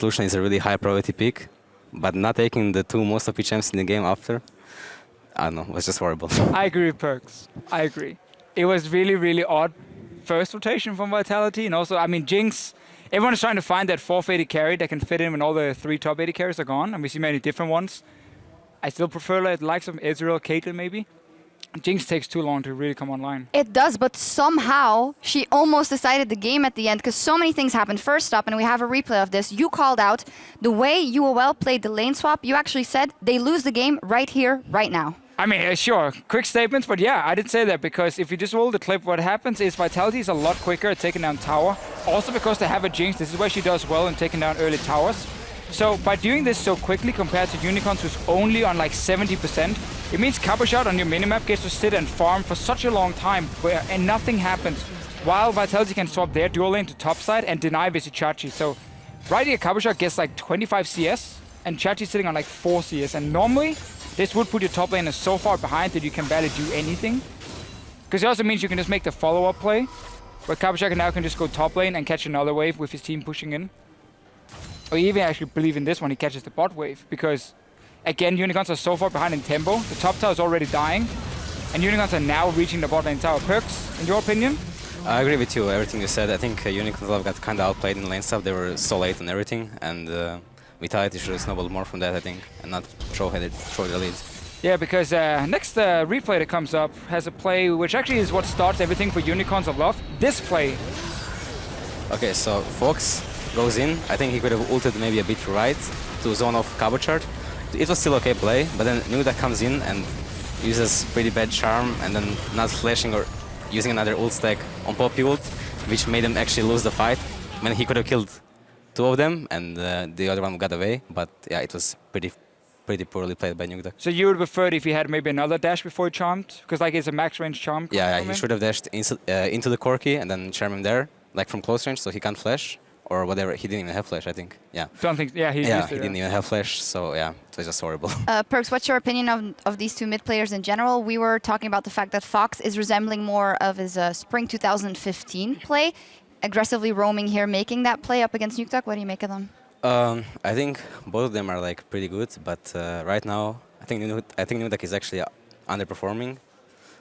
Lucian is a really high probability pick, but not taking the two most OP champs in the game after, I don't know, it was just horrible. I agree with Perks. I agree. It was really, really odd first rotation from Vitality, and also, I mean, Jinx, everyone is trying to find that 4th AD carry that can fit in when all the 3 top AD carries are gone, and we see many different ones. I still prefer like the likes of Ezreal, Caitlyn maybe. Jinx takes too long to really come online. It does, but somehow she almost decided the game at the end because so many things happened. First up, and we have a replay of this, you called out the way UOL played the lane swap. You actually said they lose the game right here, right now. I mean, sure, quick statements, but yeah, I did say that because if you just roll the clip, what happens is Vitality is a lot quicker at taking down tower. Also because they have a Jinx, this is where she does well in taking down early towers. So by doing this so quickly compared to Unicorns who's only on like 70%, it means Cabochard on your minimap gets to sit and farm for such a long time and nothing happens. While Vitality can swap their dual lane to topside and deny Chachi. So right here Cabochard gets like 25 CS and Chachi's sitting on like 4 CS. And normally this would put your top laner so far behind that you can barely do anything. Because it also means you can just make the follow-up play, where Cabochard now can just go top lane and catch another wave with his team pushing in. Or even actually believe in this one, he catches the bot wave. Because, again, Unicorns are so far behind in tempo. The top tower is already dying. And Unicorns are now reaching the bot lane tower. Perks, in your opinion? I agree with you, everything you said. I think Unicorns Love got kind of outplayed in lane stuff. They were so late and everything. And Vitality should have snowballed more from that, I think. And not throw the lead. Yeah, because next replay that comes up has a play which actually is what starts everything for Unicorns of Love. This play. Okay, so Fox goes in. I think he could have ulted maybe a bit right to zone off Cabochard. It was still okay play, but then Nuda comes in and uses pretty bad charm and then not flashing or using another ult stack on Poppy ult, which made him actually lose the fight. When he could have killed 2 of them and the other one got away, but yeah, it was pretty poorly played by Nuda. So you would prefer it if he had maybe another dash before he charmed? Because like it's a max range charm. Yeah, he should have dashed into the Corki and then charm him there, like from close range, so he can't flash. Or whatever, he didn't even have flash, I think. Yeah. Don't think, yeah, he didn't even have flash, so yeah, it was just horrible. Perks, what's your opinion of these 2 mid players in general? We were talking about the fact that Fox is resembling more of his Spring 2015 play, aggressively roaming here, making that play up against Nukeduck. What do you make of them? I think both of them are like pretty good, but right now I think Nukeduck is actually underperforming.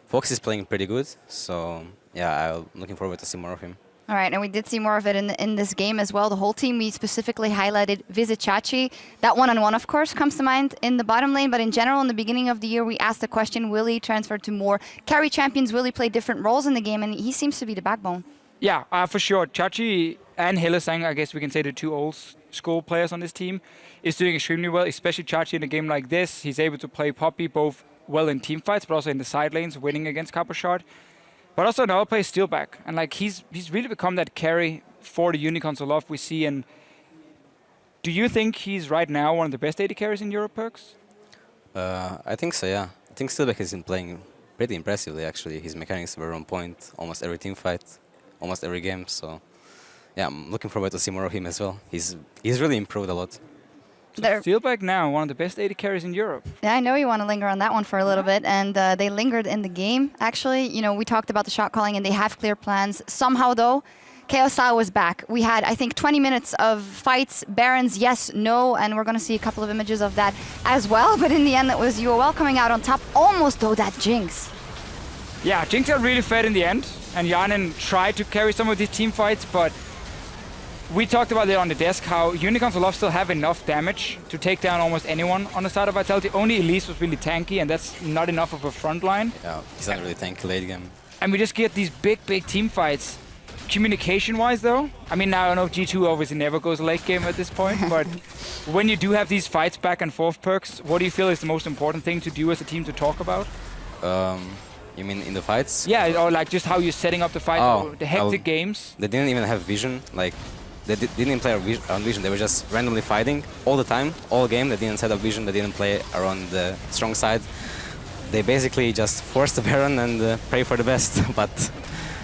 Fox is playing pretty good, so yeah, I'm looking forward to see more of him. All right, and we did see more of it in this game as well. The whole team, we specifically highlighted Chachi. That one-on-one, of course, comes to mind in the bottom lane, but in general, in the beginning of the year, we asked the question, will he transfer to more carry champions? Will he play different roles in the game? And he seems to be the backbone. Yeah, for sure. Chachi and Hillesang, I guess we can say the 2 old school players on this team, is doing extremely well, especially Chachi in a game like this. He's able to play Poppy both well in team fights, but also in the side lanes, winning against Cabochard. But also now plays Steelback, and like he's really become that carry for the Unicorns of Love we see. And do you think he's right now one of the best AD carries in Europe, Perks? I think so, yeah. I think Steelback has been playing pretty impressively, actually. His mechanics were on point almost every team fight, almost every game. So yeah, I'm looking forward to see more of him as well. He's really improved a lot. Steelback now, one of the best AD carries in Europe. Yeah, I know you want to linger on that one for a little bit, and they lingered in the game, actually. You know, we talked about the shot calling, and they have clear plans. Somehow, though, Chaos Style was back. We had, I think, 20 minutes of fights, Barons, yes, no, and we're going to see a couple of images of that as well. But in the end, it was UOL coming out on top, almost, though, that Jinx. Yeah, Jinx got really fed in the end, and Yanin tried to carry some of these team fights, but we talked about it on the desk, how Unicorns of Love still have enough damage to take down almost anyone on the side of Vitality. Only Elise was really tanky, and that's not enough of a front line. Yeah, he's not really tanky late game. And we just get these big team fights. Communication-wise, though, I mean, now I know G2 obviously never goes late game at this point, but when you do have these fights back and forth, Perks, what do you feel is the most important thing to do as a team to talk about? You mean in the fights? Yeah, or like just how you're setting up the fight, or the hectic games. They didn't even have vision, like they didn't play on vision, they were just randomly fighting all the time, all game. They didn't set up vision, they didn't play around the strong side. They basically just forced the Baron and pray for the best, but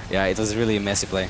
yeah, it was really a messy play.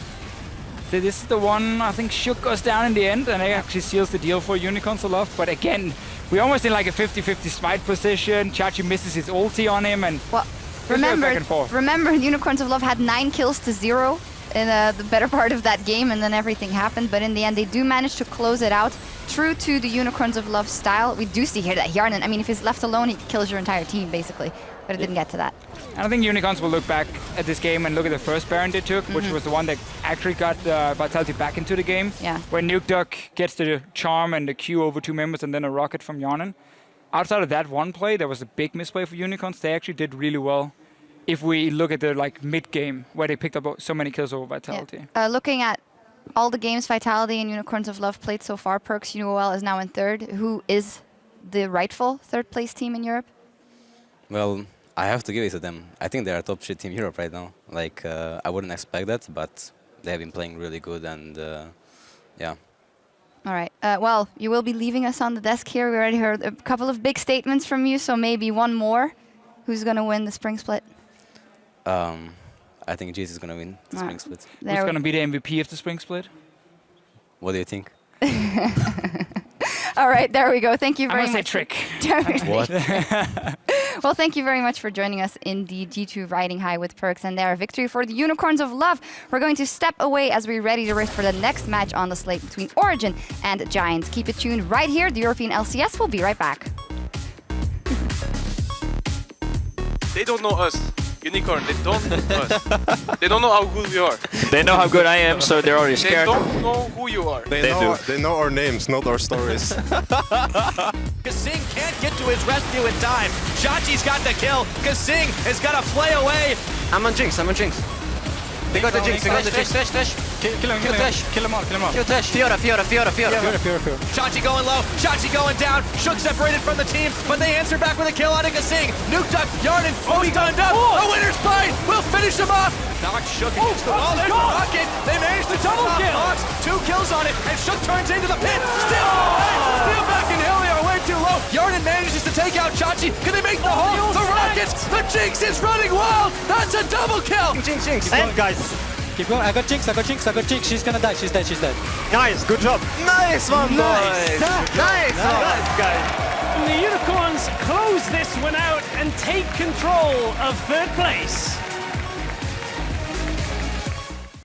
This is the one, I think Shook goes down in the end, and it actually seals the deal for Unicorns of Love. But again, we almost in like a 50-50 smite position. Chachi misses his ulti on him, and Well, remember, Unicorns of Love had 9 kills to 0 in the better part of that game, and then everything happened. But in the end, they do manage to close it out. True to the Unicorns of Love style, we do see here that Hjarnan, I mean, if he's left alone, he kills your entire team, basically. But it didn't get to that. And I think Unicorns will look back at this game and look at the first Baron they took, which was the one that actually got Vitality back into the game. Yeah. Where Nuke Duck gets the charm and the Q over 2 members and then a rocket from Hjarnan. Outside of that one play, there was a big misplay for Unicorns. They actually did really well. If we look at the mid-game, where they picked up so many kills over Vitality. Yeah. Looking at all the games Vitality and Unicorns of Love played so far, Perks UOL is now in 3rd. Who is the rightful 3rd place team in Europe? Well, I have to give it to them. I think they're a top shit team in Europe right now. Like, I wouldn't expect that, but they have been playing really good, and yeah. All right. Well, you will be leaving us on the desk here. We already heard a couple of big statements from you, so maybe one more. Who's going to win the Spring Split? I think Jesus is going to win the Spring Split. Who's going to be the MVP of the Spring Split? What do you think? All right, there we go. Thank you very I'm much. going to say Trick. What? Well, thank you very much for joining us in the G2 Riding High with Perks, and their victory for the Unicorns of Love. We're going to step away as we ready to rift for the next match on the slate between Origin and Giants. Keep it tuned right here. The European LCS will be right back. They don't know us. Unicorn, they don't know us. They don't know how good we are. They know how good I am, so they're already scared. They don't know who you are. They do. They know our names, not our stories. Kasing can't get to his rescue in time. Chachi's got the kill. Kasing has got to flay away. I'm on Jinx. They got the Jinx. Dash. Kill him all. Fiora. Chachi going low. Chachi going down. Shook separated from the team, but they answer back with a kill on Kasing. Nuke Duck, Hjarnan, stunned up. A winner's fight. We'll finish him off. Knock Shook against the wall. There's the rocket. They managed to double kill. Fox, 2 kills on it, and Shook turns into the pit. Still away. Still back in Hilly are way too low. Hjarnan manages to take out Chachi. Can they make the hole? The rockets. The Jinx is running wild. That's a double kill. Jinx. Keep going, guys. Keep going. I got Jinx. She's gonna die. She's dead. Nice. Good job. Nice one, boys. Nice guys. And the Unicorns close this one out and take control of 3rd place.